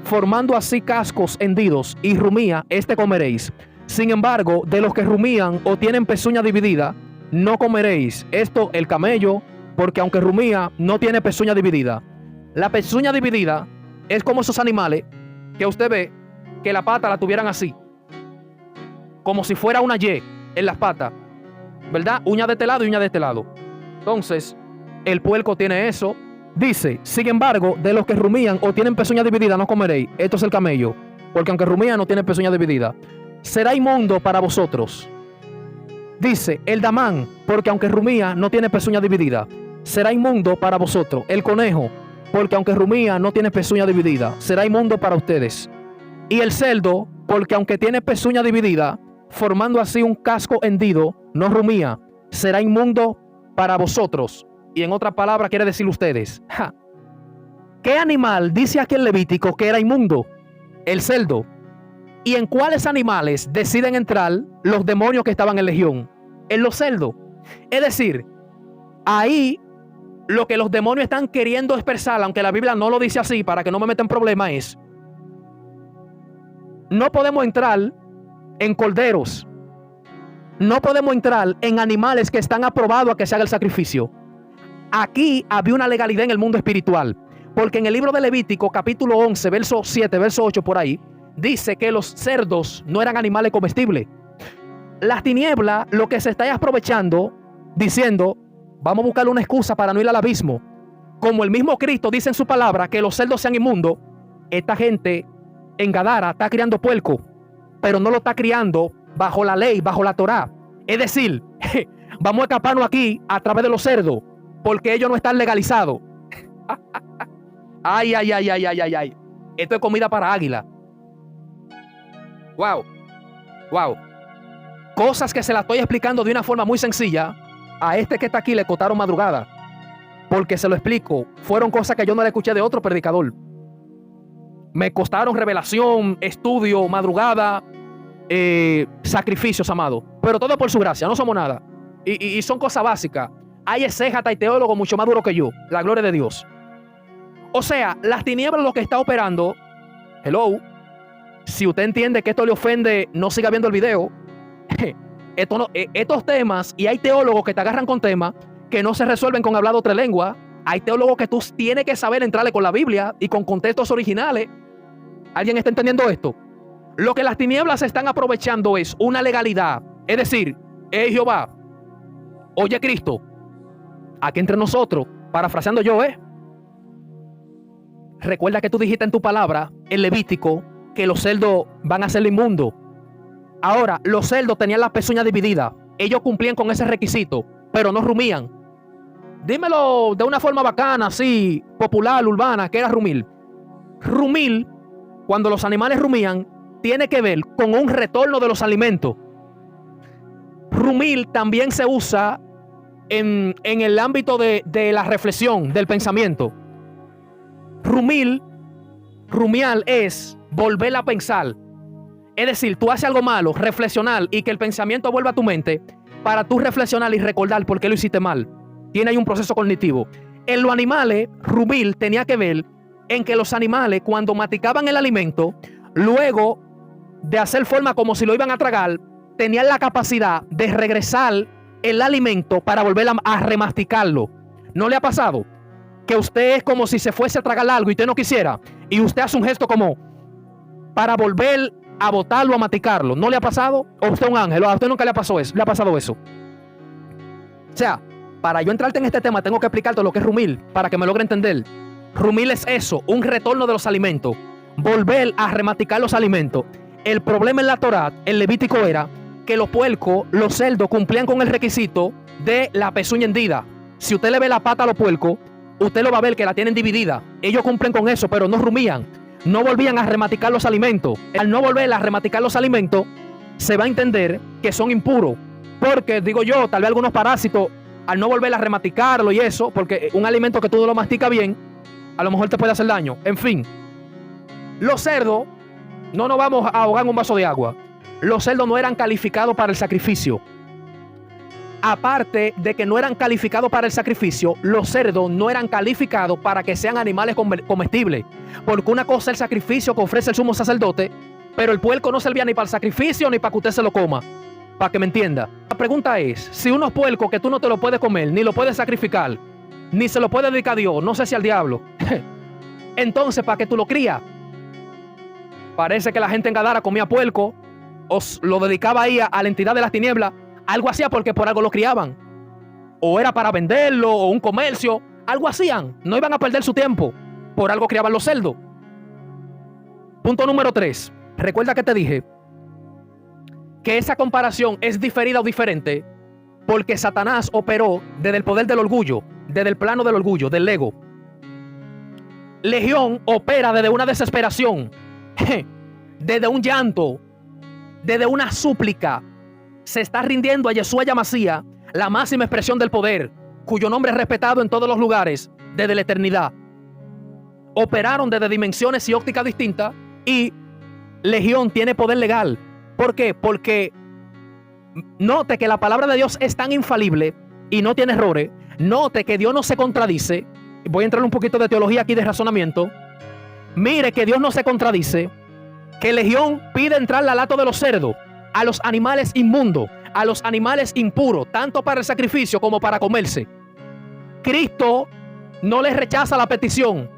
formando así cascos hendidos y rumía, este comeréis. Sin embargo, de los que rumían o tienen pezuña dividida, no comeréis. Esto, el camello, porque aunque rumía, no tiene pezuña dividida. La pezuña dividida es como esos animales que usted ve que la pata la tuvieran así, como si fuera una Y en las patas, ¿verdad? Uña de este lado y uña de este lado. Entonces, el puerco tiene eso. Dice, sin embargo, de los que rumían o tienen pezuña dividida no comeréis. Esto es el camello, porque aunque rumía no tiene pezuña dividida. Será inmundo para vosotros. Dice, el damán, porque aunque rumía no tiene pezuña dividida. Será inmundo para vosotros. El conejo, porque aunque rumía no tiene pezuña dividida. Será inmundo para ustedes. Y el cerdo, porque aunque tiene pezuña dividida, formando así un casco hendido, no rumía. Será inmundo para vosotros. Y en otra palabra quiere decir ustedes. ¡Ja! ¿Qué animal dice aquí en Levítico que era inmundo? El cerdo. ¿Y en cuáles animales deciden entrar los demonios que estaban en legión? En los cerdos. Es decir, ahí lo que los demonios están queriendo expresar, aunque la Biblia no lo dice así para que no me metan problema, es: no podemos entrar en corderos, no podemos entrar en animales que están aprobados a que se haga el sacrificio. Aquí había una legalidad en el mundo espiritual, porque en el libro de Levítico, capítulo 11, verso 7, verso 8, por ahí, dice que los cerdos no eran animales comestibles. Las tinieblas lo que se está aprovechando, diciendo, vamos a buscar una excusa para no ir al abismo. Como el mismo Cristo dice en su palabra que los cerdos sean inmundos, esta gente en Gadara está criando puerco, pero no lo está criando bajo la ley, bajo la Torá. Es decir, vamos a escaparnos aquí a través de los cerdos, porque ellos no están legalizados. Ay, ay, ay, ay, ay, ay, ay. Esto es comida para águila. Wow. Wow. Cosas que se las estoy explicando de una forma muy sencilla. A este que está aquí le costaron madrugada, porque se lo explico. Fueron cosas que yo no le escuché de otro predicador. Me costaron revelación, estudio, madrugada, sacrificios, amado. Pero todo por su gracia, no somos nada. Y son cosas básicas. Hay exégetas y teólogos mucho más duros que yo. La gloria de Dios. O sea, las tinieblas lo que está operando. Hello. Si usted entiende que esto le ofende, no siga viendo el video. Estos temas, y hay teólogos que te agarran con temas que no se resuelven con hablar otra lengua. Hay teólogos que tú tienes que saber entrarle con la Biblia y con contextos originales. ¿Alguien está entendiendo esto? Lo que las tinieblas están aprovechando es una legalidad. Es decir, Jehová, oye Cristo, aquí entre nosotros, parafraseando yo, recuerda que tú dijiste en tu palabra, en Levítico, que los cerdos van a ser inmundos. Ahora, los cerdos tenían las pezuñas divididas. Ellos cumplían con ese requisito, pero no rumían. Dímelo de una forma bacana, así, popular, urbana, ¿qué era rumir? Rumir, cuando los animales rumían, tiene que ver con un retorno de los alimentos. Rumir también se usa en el ámbito de la reflexión, del pensamiento. Rumiar es volver a pensar. Es decir, tú haces algo malo, reflexionar y que el pensamiento vuelva a tu mente para tú reflexionar y recordar por qué lo hiciste mal. Tiene ahí un proceso cognitivo. En los animales, rumir tenía que ver en que los animales, cuando masticaban el alimento, luego de hacer forma como si lo iban a tragar, tenían la capacidad de regresar el alimento para volver a remasticarlo. ¿No le ha pasado que usted es como si se fuese a tragar algo y usted no quisiera, y usted hace un gesto como para volver a botarlo, a masticarlo? ¿No le ha pasado? ¿O usted es un ángel? ¿A usted nunca le ha pasado eso? ¿Le ha pasado eso? O sea, para yo entrarte en este tema tengo que explicarte lo que es rumir para que me logre entender. Rumir es eso, un retorno de los alimentos, volver a remasticar los alimentos. El problema en la Torá, el Levítico, era que los puercos, los cerdos, cumplían con el requisito de la pezuña hendida. Si usted le ve la pata a los puercos, usted lo va a ver que la tienen dividida. Ellos cumplen con eso, pero no rumían. No volvían a rematicar los alimentos. Al no volver a rematicar los alimentos, se va a entender que son impuros. Porque, digo yo, tal vez algunos parásitos, al no volver a rematicarlo y eso, porque un alimento que tú no lo masticas bien, a lo mejor te puede hacer daño. En fin, los cerdos, no nos vamos a ahogar en un vaso de agua. los cerdos no eran calificados para el sacrificio. Aparte de que no eran calificados para el sacrificio, los cerdos no eran calificados para que sean animales comestibles. Porque una cosa es el sacrificio que ofrece el sumo sacerdote, pero el puerco no servía ni para el sacrificio ni para que usted se lo coma. Para que me entienda. La pregunta es, si unos puercos que tú no te lo puedes comer, ni lo puedes sacrificar, ni se lo puedes dedicar a Dios, no sé si al diablo, entonces, ¿para qué tú lo crías? Parece que la gente en Gadara comía puerco, o lo dedicaba ahí a la entidad de las tinieblas. Algo hacía porque por algo lo criaban. O era para venderlo, o un comercio. Algo hacían. No iban a perder su tiempo. Por algo criaban los cerdos. Punto número 3. Recuerda que te dije que esa comparación es diferida o diferente porque Satanás operó desde el poder del orgullo, desde el plano del orgullo, del ego. Legión opera desde una desesperación, desde un llanto, desde una súplica. Se está rindiendo a Yeshua Yamasía, la máxima expresión del poder, cuyo nombre es respetado en todos los lugares desde la eternidad. Operaron desde dimensiones y ópticas distintas y Legión tiene poder legal. ¿Por qué? Porque note que la palabra de Dios es tan infalible y no tiene errores. Note que Dios no se contradice. Voy a entrar un poquito de teología aquí, de razonamiento. Mire que Dios no se contradice. Que Legión pide entrar al hato de los cerdos, a los animales inmundos, a los animales impuros, tanto para el sacrificio como para comerse. Cristo no les rechaza la petición,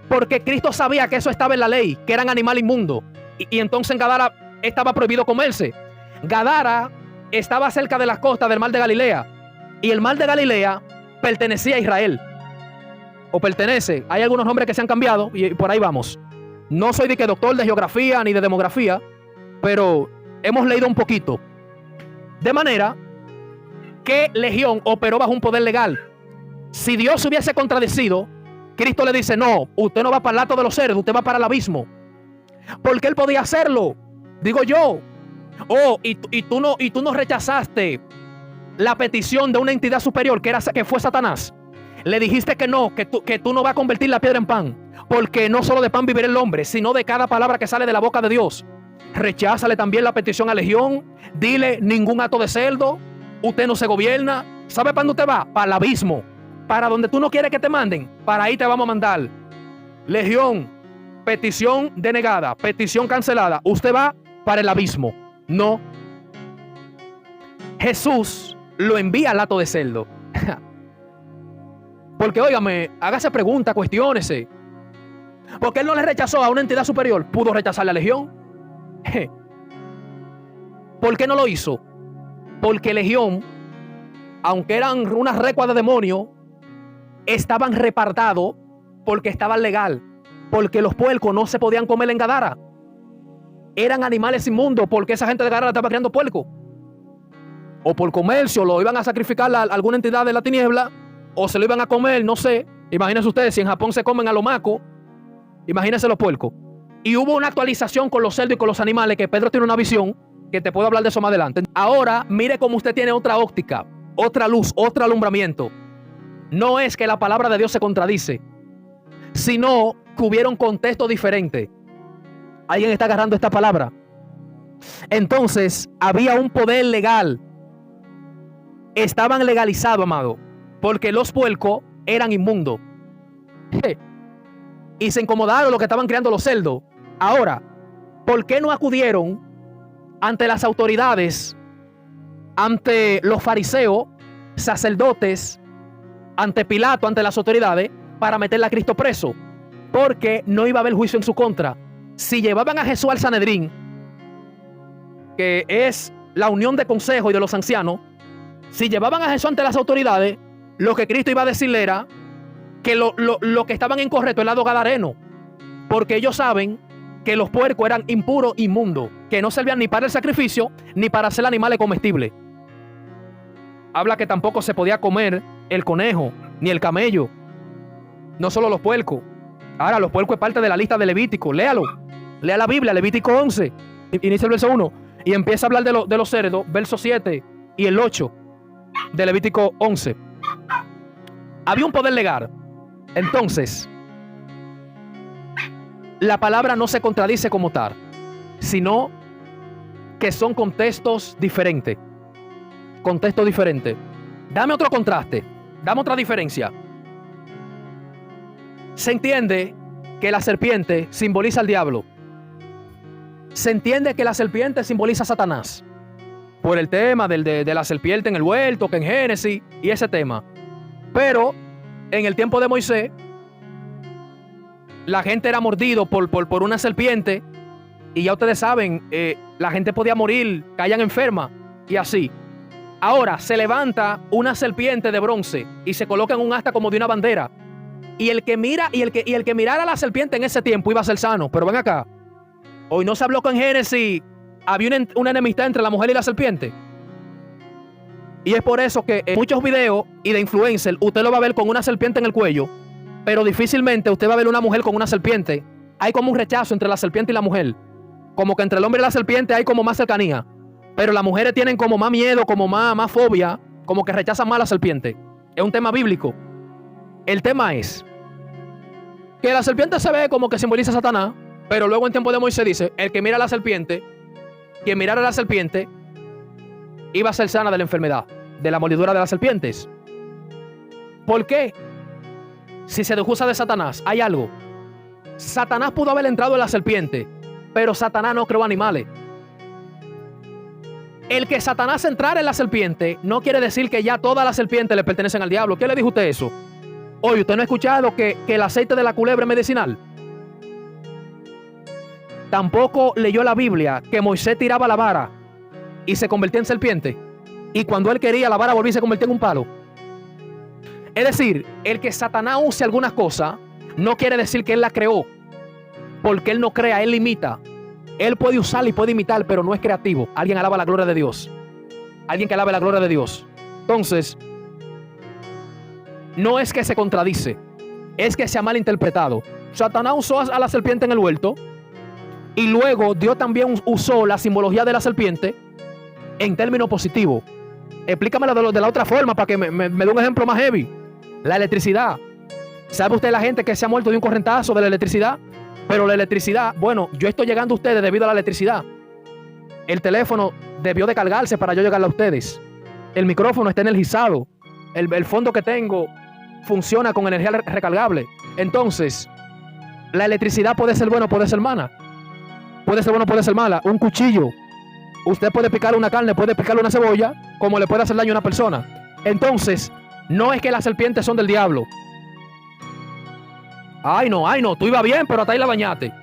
porque Cristo sabía que eso estaba en la ley, que eran animal inmundo. Y entonces en Gadara estaba prohibido comerse. Gadara estaba cerca de las costas del mar de Galilea, y el mar de Galilea pertenecía a Israel, o pertenece. Hay algunos nombres que se han cambiado y por ahí vamos. No soy de que doctor de geografía ni de demografía, pero hemos leído un poquito. De manera que Legión operó bajo un poder legal. Si Dios hubiese contradecido, Cristo le dice: no, usted no va para el hato de los cerdos, usted va para el abismo. Porque él podía hacerlo, digo yo. Oh, y tú no rechazaste la petición de una entidad superior que fue Satanás. Le dijiste que no, que tú no vas a convertir la piedra en pan, porque no solo de pan vivirá el hombre, sino de cada palabra que sale de la boca de Dios. Recházale también la petición a Legión. Dile: ningún hato de cerdo, usted no se gobierna. ¿Sabe para dónde usted va? Para el abismo. Para donde tú no quieres que te manden, para ahí te vamos a mandar. Legión, petición denegada, petición cancelada. Usted va para el abismo. No. Jesús lo envía al hato de cerdo. Porque, óigame, hágase pregunta, cuestiónese. Porque él no le rechazó a una entidad superior. Pudo rechazarle a Legión. ¿Por qué no lo hizo? Porque Legión, aunque eran unas recuas de demonios, estaban repartados porque estaban legal. Porque los puercos no se podían comer en Gadara. Eran animales inmundos porque esa gente de Gadara estaba criando puerco. O por comercio lo iban a sacrificar a alguna entidad de la tiniebla, o se lo iban a comer, no sé. Imagínense ustedes, si en Japón se comen a los macos, imagínense los puercos. Y hubo una actualización con los cerdos y con los animales, que Pedro tiene una visión, que te puedo hablar de eso más adelante. Ahora, mire cómo usted tiene otra óptica, otra luz, otro alumbramiento. No es que la palabra de Dios se contradice, sino que hubieron contextos diferentes. ¿Alguien está agarrando esta palabra? Entonces, había un poder legal. Estaban legalizados, amado, porque los puercos eran inmundos. Y se incomodaron los que estaban criando los cerdos. Ahora, ¿por qué no acudieron ante las autoridades, ante los fariseos, sacerdotes, ante Pilato, ante las autoridades, para meterle a Cristo preso? Porque no iba a haber juicio en su contra. Si llevaban a Jesús al Sanedrín, que es la unión de consejo y de los ancianos, si llevaban a Jesús ante las autoridades, lo que Cristo iba a decirle era que lo que estaban incorrecto es el lado gadareno, porque ellos saben que los puercos eran impuros, inmundos, que no servían ni para el sacrificio ni para hacer animales comestibles. Habla que tampoco se podía comer el conejo ni el camello, no solo los puercos. Ahora, los puercos es parte de la lista de Levítico. Léalo, lea la Biblia, Levítico 11, inicia el verso 1 y empieza a hablar de los cerdos, verso 7 y el 8 de Levítico 11. Había un poder legal. Entonces, la palabra no se contradice como tal, sino que son contextos diferentes. Contexto diferente. Dame otro contraste, dame otra diferencia. Se entiende que la serpiente simboliza al diablo. Se entiende que la serpiente simboliza a Satanás. Por el tema de la serpiente en el huerto, que en Génesis, y ese tema. Pero en el tiempo de Moisés, la gente era mordido por una serpiente. Y ya ustedes saben, la gente podía morir, caían enferma y así. Ahora se levanta una serpiente de bronce y se coloca en un asta como de una bandera. Y el que mirara a la serpiente en ese tiempo iba a ser sano. Pero ven acá. Hoy no se habló que en Génesis había una enemistad entre la mujer y la serpiente. Y es por eso que en muchos videos y de influencer usted lo va a ver con una serpiente en el cuello. Pero difícilmente usted va a ver una mujer con una serpiente. Hay como un rechazo entre la serpiente y la mujer. Como que entre el hombre y la serpiente hay como más cercanía. Pero las mujeres tienen como más miedo, como más fobia, como que rechazan más a la serpiente. Es un tema bíblico. El tema es que la serpiente se ve como que simboliza a Satanás, pero luego en tiempo de Moisés dice, el que mira a la serpiente, quien mirara a la serpiente, iba a ser sana de la enfermedad, de la mordedura de las serpientes. ¿Por qué? Si se acusa de Satanás, hay algo. Satanás pudo haber entrado en la serpiente, pero Satanás no creó animales. El que Satanás entrara en la serpiente no quiere decir que ya todas las serpientes le pertenecen al diablo. ¿Qué le dijo usted eso? Oye, ¿usted no ha escuchado que el aceite de la culebra es medicinal? Tampoco leyó la Biblia que Moisés tiraba la vara y se convertía en serpiente. Y cuando él quería, la vara volvía y se convertía en un palo. Es decir, el que Satanás use algunas cosas no quiere decir que él la creó. Porque él no crea, él imita. Él puede usar y puede imitar, pero no es creativo. Alguien alaba la gloria de Dios. Alguien que alabe la gloria de Dios. Entonces, no es que se contradice, es que se ha malinterpretado. Satanás usó a la serpiente en el huerto y luego Dios también usó la simbología de la serpiente en términos positivos. Explícamelo de la otra forma para que me dé un ejemplo más heavy. La electricidad. ¿Sabe usted la gente que se ha muerto de un correntazo de la electricidad? Pero la electricidad, bueno, yo estoy llegando a ustedes debido a la electricidad. El teléfono debió de cargarse para yo llegarle a ustedes. El micrófono está energizado. El fondo que tengo funciona con energía recargable. Entonces, la electricidad puede ser buena o puede ser mala. Puede ser buena o puede ser mala. Un cuchillo. Usted puede picar una carne, puede picar una cebolla, como le puede hacer daño a una persona. Entonces, no es que las serpientes son del diablo. Ay no, tú ibas bien, pero hasta ahí la bañaste.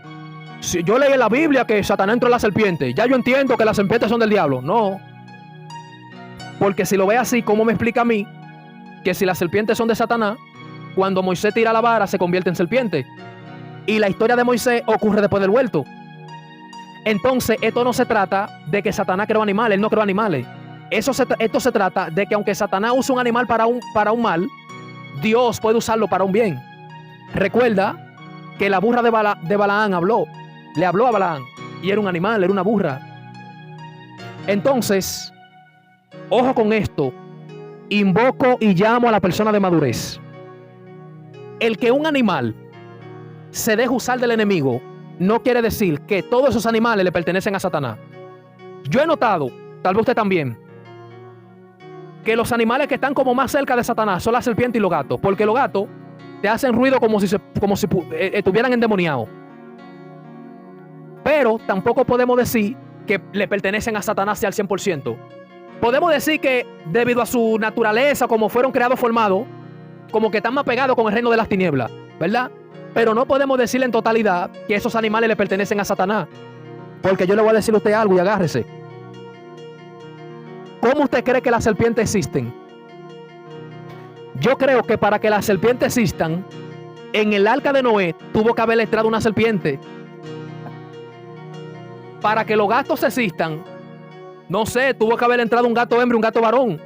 Si yo leí en la Biblia que Satanás entró en la serpiente, ya yo entiendo que las serpientes son del diablo. No. Porque si lo ve así, ¿cómo me explica a mí que si las serpientes son de Satanás, cuando Moisés tira la vara se convierte en serpiente? Y la historia de Moisés ocurre después del huerto. Entonces, esto no se trata de que Satanás creó animales, él no creó animales. Esto se trata de que aunque Satanás use un animal para un mal, Dios puede usarlo para un bien. Recuerda que la burra de Balaán le habló a Balaán y era un animal, era una burra. Entonces, ojo con esto, invoco y llamo a la persona de madurez. El que un animal se deje usar del enemigo no quiere decir que todos esos animales le pertenecen a Satanás. Yo he notado, tal vez usted también, que los animales que están como más cerca de Satanás son la serpiente y los gatos, porque los gatos te hacen ruido como si estuvieran endemoniados. Pero tampoco podemos decir que le pertenecen a Satanás al 100%. Podemos decir que debido a su naturaleza, como fueron creados, formados, como que están más pegados con el reino de las tinieblas, ¿verdad? Pero no podemos decirle en totalidad que esos animales le pertenecen a Satanás. Porque yo le voy a decir a usted algo y agárrese. ¿Cómo usted cree que las serpientes existen? Yo creo que para que las serpientes existan, en el arca de Noé tuvo que haber entrado una serpiente. Para que los gatos existan, no sé, tuvo que haber entrado un gato hembra y un gato varón.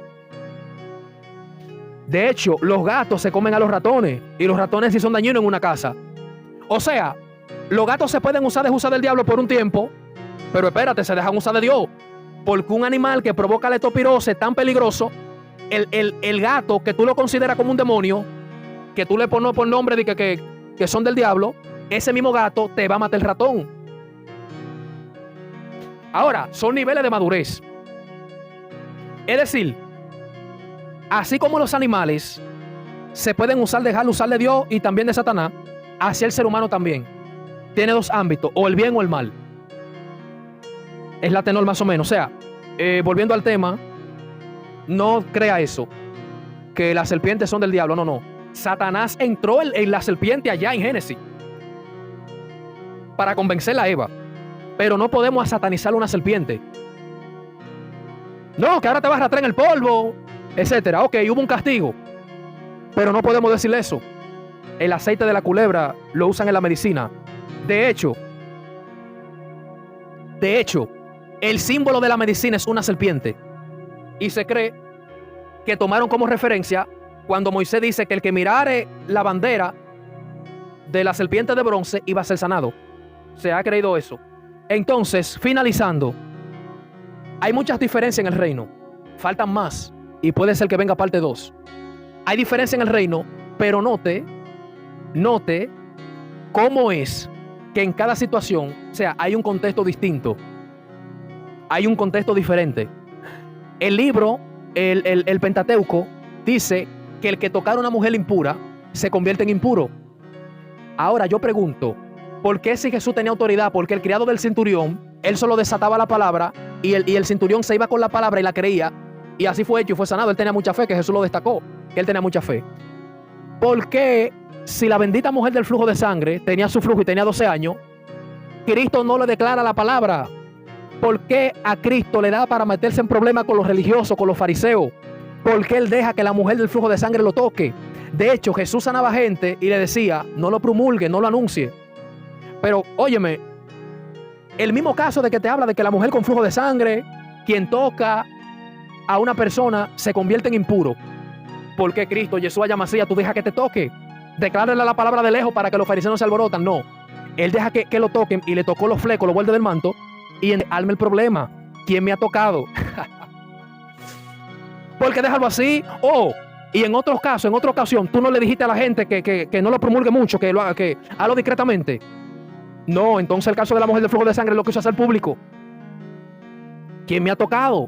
De hecho, los gatos se comen a los ratones y los ratones sí son dañinos en una casa. O sea, los gatos se pueden usar del diablo por un tiempo, pero espérate, se dejan usar de Dios. Porque un animal que provoca leptospirose es tan peligroso, el gato que tú lo consideras como un demonio, que tú le pones por nombre de que son del diablo, ese mismo gato te va a matar el ratón. Ahora, son niveles de madurez. Es decir, así como los animales se pueden dejar usar de Dios y también de Satanás, así el ser humano también. Tiene dos ámbitos, o el bien o el mal. Es la tenor más o menos. O sea, volviendo al tema, no crea eso, que las serpientes son del diablo. No, no. Satanás entró en la serpiente allá en Génesis para convencer a Eva. Pero no podemos satanizar una serpiente. No, que ahora te vas a arrastrar en el polvo, etcétera. Ok, hubo un castigo, pero no podemos decirle eso. El aceite de la culebra lo usan en la medicina. De hecho, el símbolo de la medicina es una serpiente. Y se cree que tomaron como referencia cuando Moisés dice que el que mirare la bandera de la serpiente de bronce iba a ser sanado. Se ha creído eso. Entonces, finalizando, hay muchas diferencias en el reino. Faltan más y puede ser que venga parte 2. Hay diferencia en el reino, pero note cómo es que en cada situación, o sea, hay un contexto distinto. Hay un contexto diferente. El libro, el Pentateuco, dice que el que tocara a una mujer impura se convierte en impuro. Ahora yo pregunto, ¿por qué si Jesús tenía autoridad? Porque el criado del centurión, él solo desataba la palabra y el centurión se iba con la palabra y la creía, y así fue hecho y fue sanado. Él tenía mucha fe, que Jesús lo destacó, que él tenía mucha fe. ¿Por qué si la bendita mujer del flujo de sangre tenía su flujo y tenía 12 años, Cristo no le declara la palabra? ¿Por qué a Cristo le da para meterse en problemas con los religiosos, con los fariseos? ¿Por qué él deja que la mujer del flujo de sangre lo toque? De hecho, Jesús sanaba gente y le decía, no lo promulgue, no lo anuncie. Pero, óyeme, el mismo caso de que te habla de que la mujer con flujo de sangre, quien toca a una persona, se convierte en impuro. ¿Por qué Cristo, Jesús Masía, tú dejas que te toque? Declárale la palabra de lejos para que los fariseos no se alborotan. No, él deja que lo toquen y le tocó los flecos, los bordes del manto, y alma el problema. ¿Quién me ha tocado? ¿Por qué dejarlo así? Y en otros casos, en otra ocasión, tú no le dijiste a la gente que no lo promulgue mucho, que lo haga, que hazlo discretamente. No, entonces el caso de la mujer del flujo de sangre lo quiso hacer público. ¿Quién me ha tocado?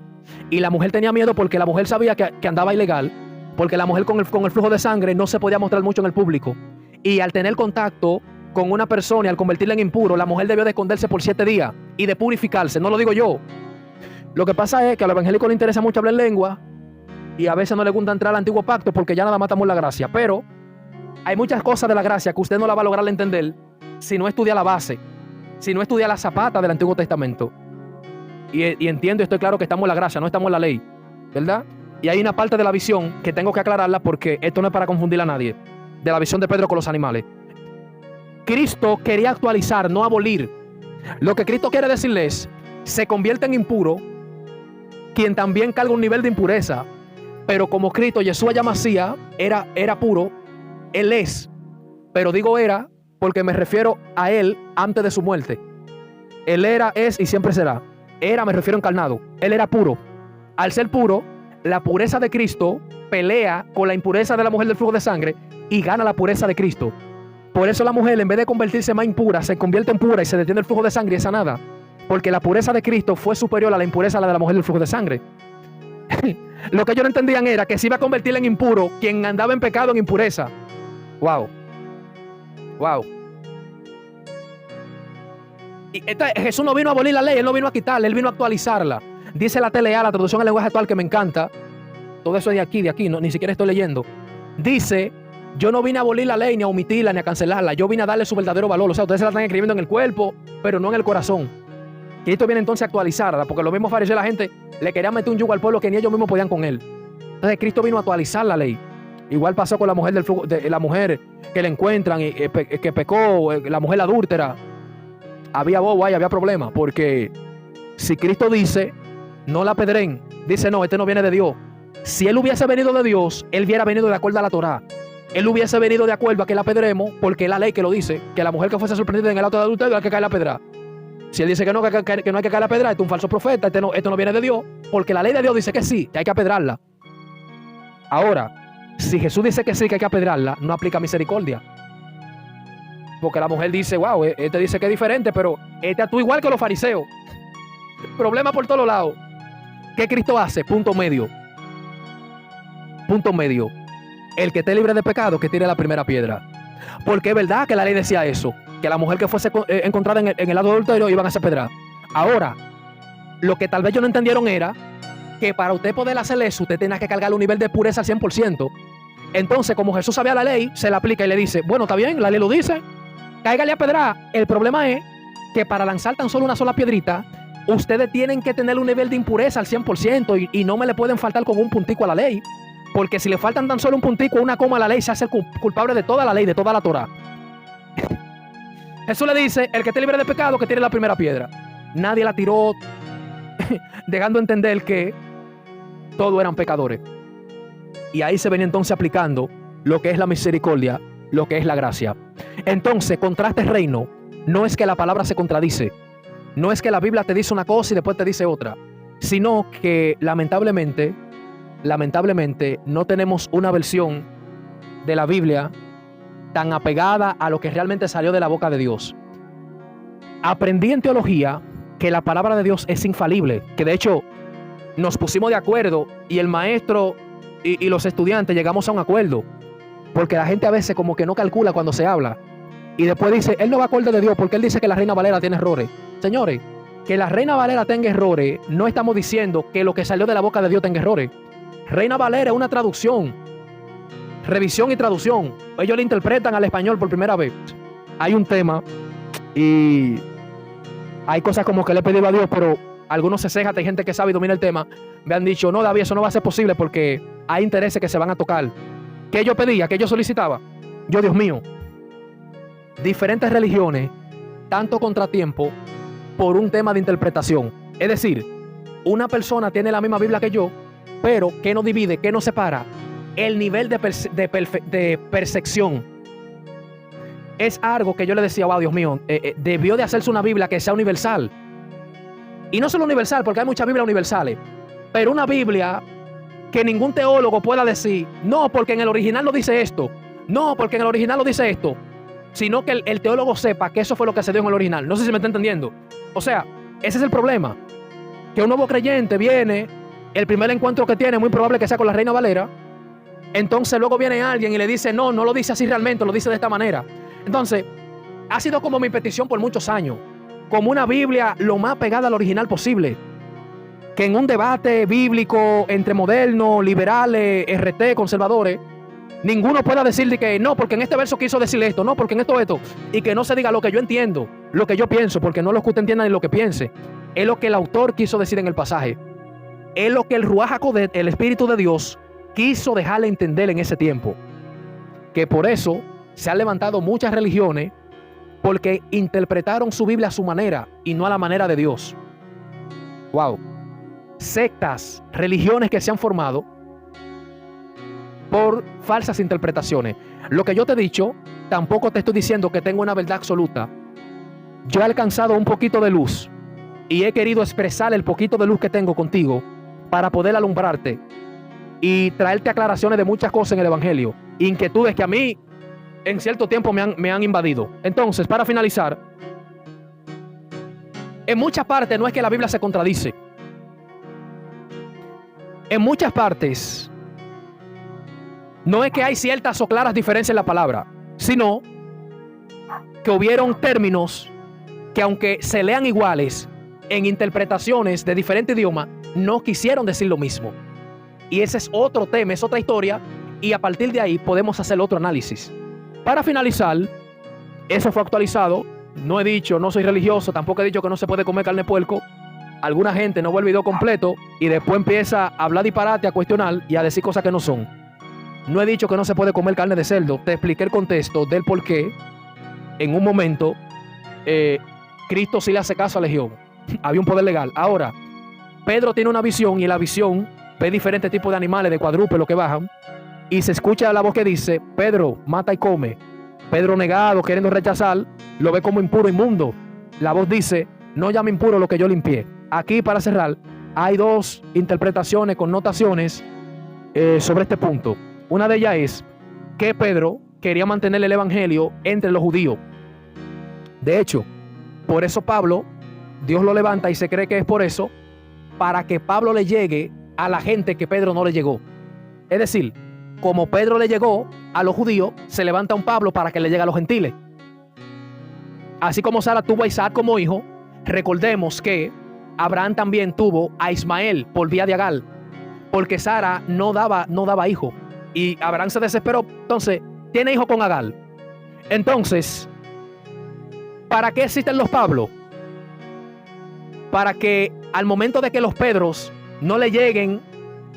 Y la mujer tenía miedo porque la mujer sabía que andaba ilegal, porque la mujer con el flujo de sangre no se podía mostrar mucho en el público. Y al tener contacto con una persona y al convertirla en impuro, la mujer debió de esconderse por 7 días y de purificarse. No lo digo yo. Lo que pasa es que a los evangélicos les interesa mucho hablar lengua y a veces no les gusta entrar al antiguo pacto porque ya nada más estamos en la gracia. Pero hay muchas cosas de la gracia que usted no la va a lograr entender si no estudia la base, si no estudia la zapata del Antiguo Testamento. Y entiendo y estoy claro que estamos en la gracia, no estamos en la ley, ¿verdad? Y hay una parte de la visión que tengo que aclararla porque esto no es para confundir a nadie, de la visión de Pedro con los animales. Cristo quería actualizar, no abolir. Lo que Cristo quiere decirles, se convierte en impuro quien también carga un nivel de impureza. Pero como Cristo, Jesús Masía, era puro, Él es. Pero digo era porque me refiero a Él antes de su muerte. Él era, es y siempre será. Era, me refiero encarnado. Él era puro. Al ser puro, la pureza de Cristo pelea con la impureza de la mujer del flujo de sangre y gana la pureza de Cristo. Por eso la mujer, en vez de convertirse más impura, se convierte en pura y se detiene el flujo de sangre y es sanada. Porque la pureza de Cristo fue superior a la impureza de la mujer del flujo de sangre. Lo que ellos no entendían era que se iba a convertir en impuro quien andaba en pecado, en impureza. Wow. Wow. Y Jesús no vino a abolir la ley, Él no vino a quitarla, Él vino a actualizarla. Dice la TLA, la traducción al lenguaje actual, que me encanta. Todo eso es de aquí, no, ni siquiera estoy leyendo. Dice, yo no vine a abolir la ley, ni a omitirla, ni a cancelarla. Yo vine a darle su verdadero valor. O sea, ustedes se la están escribiendo en el cuerpo, pero no en el corazón. Cristo viene entonces a actualizarla, porque los mismos fariseos, la gente le querían meter un yugo al pueblo que ni ellos mismos podían con él. Entonces Cristo vino a actualizar la ley. Igual pasó con la mujer del flujo, la mujer que le encuentran y que pecó, la mujer adúltera. Había bobo ahí, había problema, porque si Cristo dice, no la apedreen, dice, no, este no viene de Dios. Si él hubiese venido de Dios, él hubiera venido de acuerdo a la Torá. Él hubiese venido de acuerdo a que la apedremos, porque es la ley que lo dice, que la mujer que fuese sorprendida en el acto de adulterio hay que caer la pedra. Si él dice que no hay que caer la pedra, este es un falso profeta, esto no viene de Dios, porque la ley de Dios dice que sí, que hay que apedrarla. Ahora, si Jesús dice que sí, que hay que apedrarla, no aplica misericordia. Porque la mujer dice, wow, este dice que es diferente, pero este actúa igual que los fariseos. Problema por todos lados. ¿Qué Cristo hace? Punto medio. Punto medio. El que esté libre de pecado, que tire la primera piedra. Porque es verdad que la ley decía eso, que la mujer que fuese encontrada en el lado adulterio iban a ser pedrada. Ahora, lo que tal vez ellos no entendieron era que para usted poder hacer eso, usted tenía que cargar un nivel de pureza al 100%. Entonces, como Jesús sabía la ley, se la aplica y le dice, bueno, está bien, la ley lo dice, cáigale a pedrar. El problema es que para lanzar tan solo una sola piedrita, ustedes tienen que tener un nivel de impureza al 100% y no me le pueden faltar con un puntico a la ley. Porque si le faltan tan solo un puntico o una coma a la ley, se hace culpable de toda la ley, de toda la Torá. Jesús le dice, el que esté libre de pecado, que tire la primera piedra. Nadie la tiró, dejando a entender que todos eran pecadores. Y ahí se venía entonces aplicando lo que es la misericordia, lo que es la gracia. Entonces, contra este reino, no es que la palabra se contradice, no es que la Biblia te dice una cosa y después te dice otra, sino que lamentablemente no tenemos una versión de la Biblia tan apegada a lo que realmente salió de la boca de Dios. Aprendí en teología que la palabra de Dios es infalible, que de hecho nos pusimos de acuerdo y el maestro y los estudiantes llegamos a un acuerdo, porque la gente a veces como que no calcula cuando se habla y después dice, él no va a acuerdo de Dios porque él dice que la Reina Valera tiene errores. Señores, que la Reina Valera tenga errores, no estamos diciendo que lo que salió de la boca de Dios tenga errores. Reina Valera es una traducción, revisión y traducción. Ellos le interpretan al español por primera vez. Hay un tema y hay cosas como que le he pedido a Dios, pero algunos se cejan, hay gente que sabe y domina el tema, me han dicho, no, David, eso no va a ser posible porque hay intereses que se van a tocar. ¿Qué yo pedía? ¿Qué yo solicitaba? Yo, Dios mío, diferentes religiones, tanto contratiempo por un tema de interpretación. Es decir, una persona tiene la misma Biblia que yo, pero ¿qué nos divide? ¿Qué nos separa? El nivel de percepción. Es algo que yo le decía, wow, Dios mío, debió de hacerse una Biblia que sea universal. Y no solo universal, porque hay muchas Biblias universales, pero una Biblia que ningún teólogo pueda decir, no, porque en el original no dice esto, no, porque en el original no dice esto, sino que el teólogo sepa que eso fue lo que se dio en el original. No sé si me está entendiendo. O sea, ese es el problema. Que un nuevo creyente viene, el primer encuentro que tiene, muy probable que sea con la Reina Valera, entonces luego viene alguien y le dice, no, no lo dice así realmente, lo dice de esta manera. Entonces, ha sido como mi petición por muchos años, como una Biblia lo más pegada al original posible, que en un debate bíblico entre modernos, liberales, RT, conservadores, ninguno pueda decir de que no, porque en este verso quiso decir esto, no, porque en esto, y que no se diga lo que yo entiendo, lo que yo pienso, porque no es lo que usted entienda ni lo que piense, es lo que el autor quiso decir en el pasaje, es lo que el Ruach HaKodesh, el Espíritu de Dios, quiso dejarle entender en ese tiempo. Que por eso se han levantado muchas religiones, porque interpretaron su Biblia a su manera y no a la manera de Dios. Wow. Sectas, religiones que se han formado por falsas interpretaciones. Lo que yo te he dicho, tampoco te estoy diciendo que tengo una verdad absoluta. Yo he alcanzado un poquito de luz y he querido expresar el poquito de luz que tengo contigo para poder alumbrarte y traerte aclaraciones de muchas cosas en el Evangelio, inquietudes que a mí en cierto tiempo me han invadido. Entonces, para finalizar, en muchas partes no es que la Biblia se contradice. En muchas partes no es que hay ciertas o claras diferencias en la palabra, sino que hubieron términos que, aunque se lean iguales en interpretaciones de diferente idioma, no quisieron decir lo mismo. Y ese es otro tema, es otra historia, y a partir de ahí podemos hacer otro análisis. Para finalizar, eso fue actualizado. No he dicho, no soy religioso, tampoco he dicho que no se puede comer carne de puerco. Alguna gente no ve el video completo y después empieza a hablar disparate, a cuestionar y a decir cosas que no son. No he dicho que no se puede comer carne de cerdo. Te expliqué el contexto del por qué en un momento Cristo sí le hace caso a Legión. Había un poder legal. Ahora, Pedro tiene una visión y en la visión ve diferentes tipos de animales, de cuadrúpedos que bajan, y se escucha la voz que dice, Pedro, mata y come. Pedro, negado, queriendo rechazar, lo ve como impuro, inmundo. La voz dice, no llame impuro lo que yo limpié. Aquí, para cerrar, hay dos interpretaciones, connotaciones sobre este punto. Una de ellas es que Pedro quería mantener el evangelio entre los judíos. De hecho, por eso Pablo Dios lo levanta y se cree que es por eso, para que Pablo le llegue a la gente que Pedro no le llegó. Es decir, como Pedro le llegó a los judíos, se levanta un Pablo para que le llegue a los gentiles. Así como Sara tuvo a Isaac como hijo, recordemos que Abraham también tuvo a Ismael por vía de Agar, porque Sara no daba hijo. Y Abraham se desesperó, entonces tiene hijo con Agar. Entonces, ¿para qué existen los Pablos? Para que al momento de que los Pedros no le lleguen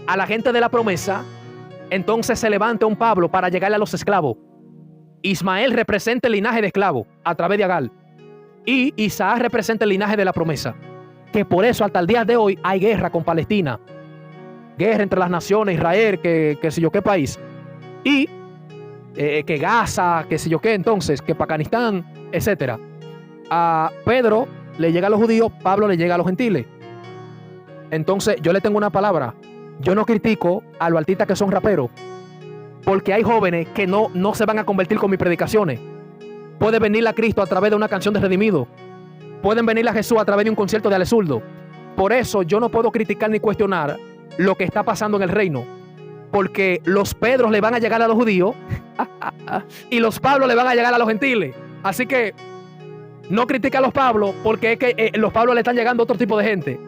a la gente de la promesa, entonces se levante un Pablo para llegarle a los esclavos. Ismael representa el linaje de esclavo a través de Agar, y Isaac representa el linaje de la promesa. Que por eso hasta el día de hoy hay guerra con Palestina, guerra entre las naciones, Israel, que sé yo qué país, y que Gaza, que sé yo qué, entonces, que Pakistán, etcétera. A Pedro le llega a los judíos, Pablo le llega a los gentiles. Entonces yo le tengo una palabra: yo no critico a los artistas que son raperos, porque hay jóvenes que no se van a convertir con mis predicaciones. Puede venir a Cristo a través de una canción de Redimido, pueden venir a Jesús a través de un concierto de Ale Zurdo. Por eso yo no puedo criticar ni cuestionar lo que está pasando en el reino, porque los Pedros le van a llegar a los judíos y los Pablos le van a llegar a los gentiles. Así que no critica a los Pablos, porque es que los Pablos le están llegando a otro tipo de gente.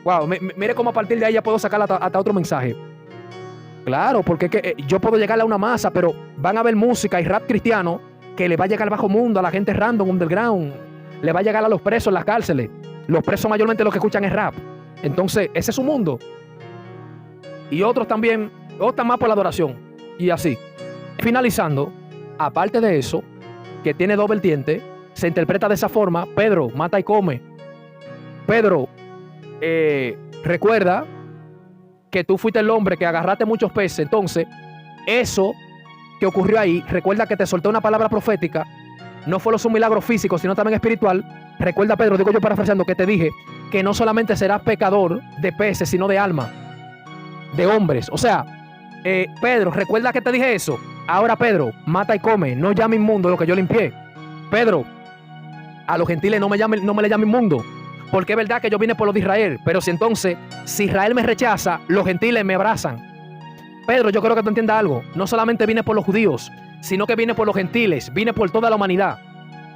Wow, mire cómo a partir de ahí ya puedo sacar hasta otro mensaje. Claro, porque es que yo puedo llegarle a una masa, pero van a ver música y rap cristiano que le va a llegar al bajo mundo, a la gente random, underground, le va a llegar a los presos en las cárceles. Los presos mayormente lo que escuchan es rap. Entonces, ese es su mundo. Y otros también optan más por la adoración. Y así. Finalizando, aparte de eso, que tiene dos vertientes, se interpreta de esa forma: Pedro, mata y come. Pedro, recuerda que tú fuiste el hombre que agarraste muchos peces. Entonces, eso que ocurrió ahí, recuerda que te solté una palabra profética. No fue un milagro físico, sino también espiritual. Recuerda, Pedro, digo yo parafraseando, que te dije que no solamente serás pecador de peces, sino de alma, de hombres. O sea, Pedro, recuerda que te dije eso. Ahora, Pedro, mata y come, no llame inmundo lo que yo limpié. Pedro, a los gentiles no me le llame inmundo, porque es verdad que yo vine por lo de Israel, pero si Israel me rechaza, los gentiles me abrazan. Pedro, yo creo que tú entiendas algo. No solamente vine por los judíos, sino que vine por los gentiles, vine por toda la humanidad.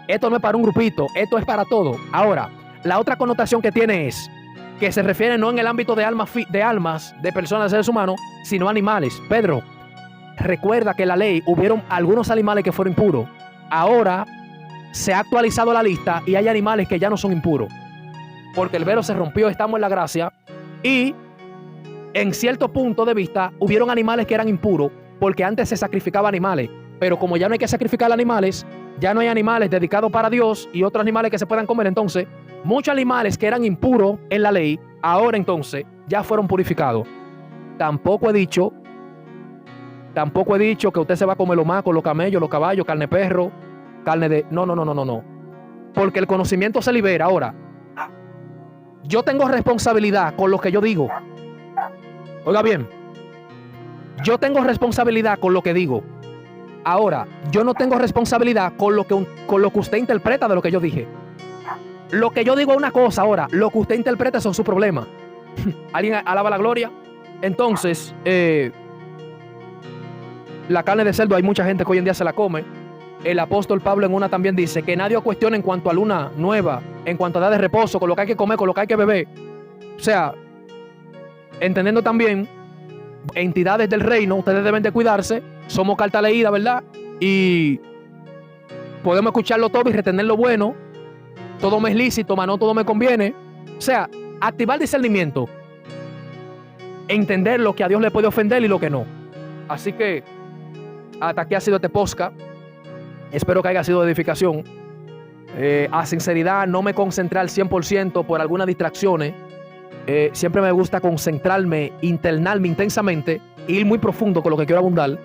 Esto no es para un grupito, esto es para todo. Ahora, la otra connotación que tiene es que se refiere no en el ámbito de almas, de personas, de seres humanos, sino animales. Pedro, recuerda que en la ley hubieron algunos animales que fueron impuros. Ahora se ha actualizado la lista y hay animales que ya no son impuros, porque el velo se rompió, estamos en la gracia. Y en cierto punto de vista hubieron animales que eran impuros, porque antes se sacrificaban animales, pero como ya no hay que sacrificar animales, ya no hay animales dedicados para Dios y otros animales que se puedan comer. Entonces, muchos animales que eran impuros en la ley, ahora entonces ya fueron purificados. Tampoco he dicho que usted se va a comer los macos, los camellos, los caballos, carne de perro, carne de... No. Porque el conocimiento se libera. Ahora, yo tengo responsabilidad con lo que yo digo. Oiga bien, yo tengo responsabilidad con lo que digo. Ahora, yo no tengo responsabilidad con lo que usted interpreta de lo que yo dije. Lo que yo digo es una cosa, ahora, lo que usted interpreta son sus problemas. ¿Alguien alaba la gloria? Entonces, la carne de cerdo hay mucha gente que hoy en día se la come. El apóstol Pablo en una también dice que nadie cuestiona en cuanto a luna nueva, en cuanto a edad de reposo, con lo que hay que comer, con lo que hay que beber. O sea, entendiendo también entidades del reino, ustedes deben de cuidarse. Somos carta leída, ¿verdad? Y podemos escucharlo todo y retener lo bueno. Todo me es lícito, mas no todo me conviene. O sea, activar discernimiento, entender lo que a Dios le puede ofender y lo que no. Así que hasta aquí ha sido este podcast. Espero que haya sido de edificación. A sinceridad, no me concentré al 100% por algunas distracciones. Siempre me gusta concentrarme, internarme intensamente, ir muy profundo con lo que quiero abundar.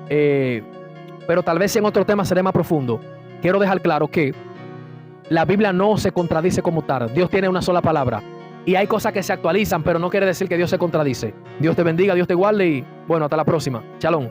Pero tal vez si en otro tema seré más profundo. Quiero dejar claro que la Biblia no se contradice como tal. Dios tiene una sola palabra. Y hay cosas que se actualizan, pero no quiere decir que Dios se contradice. Dios te bendiga, Dios te guarde y bueno, hasta la próxima. Shalom.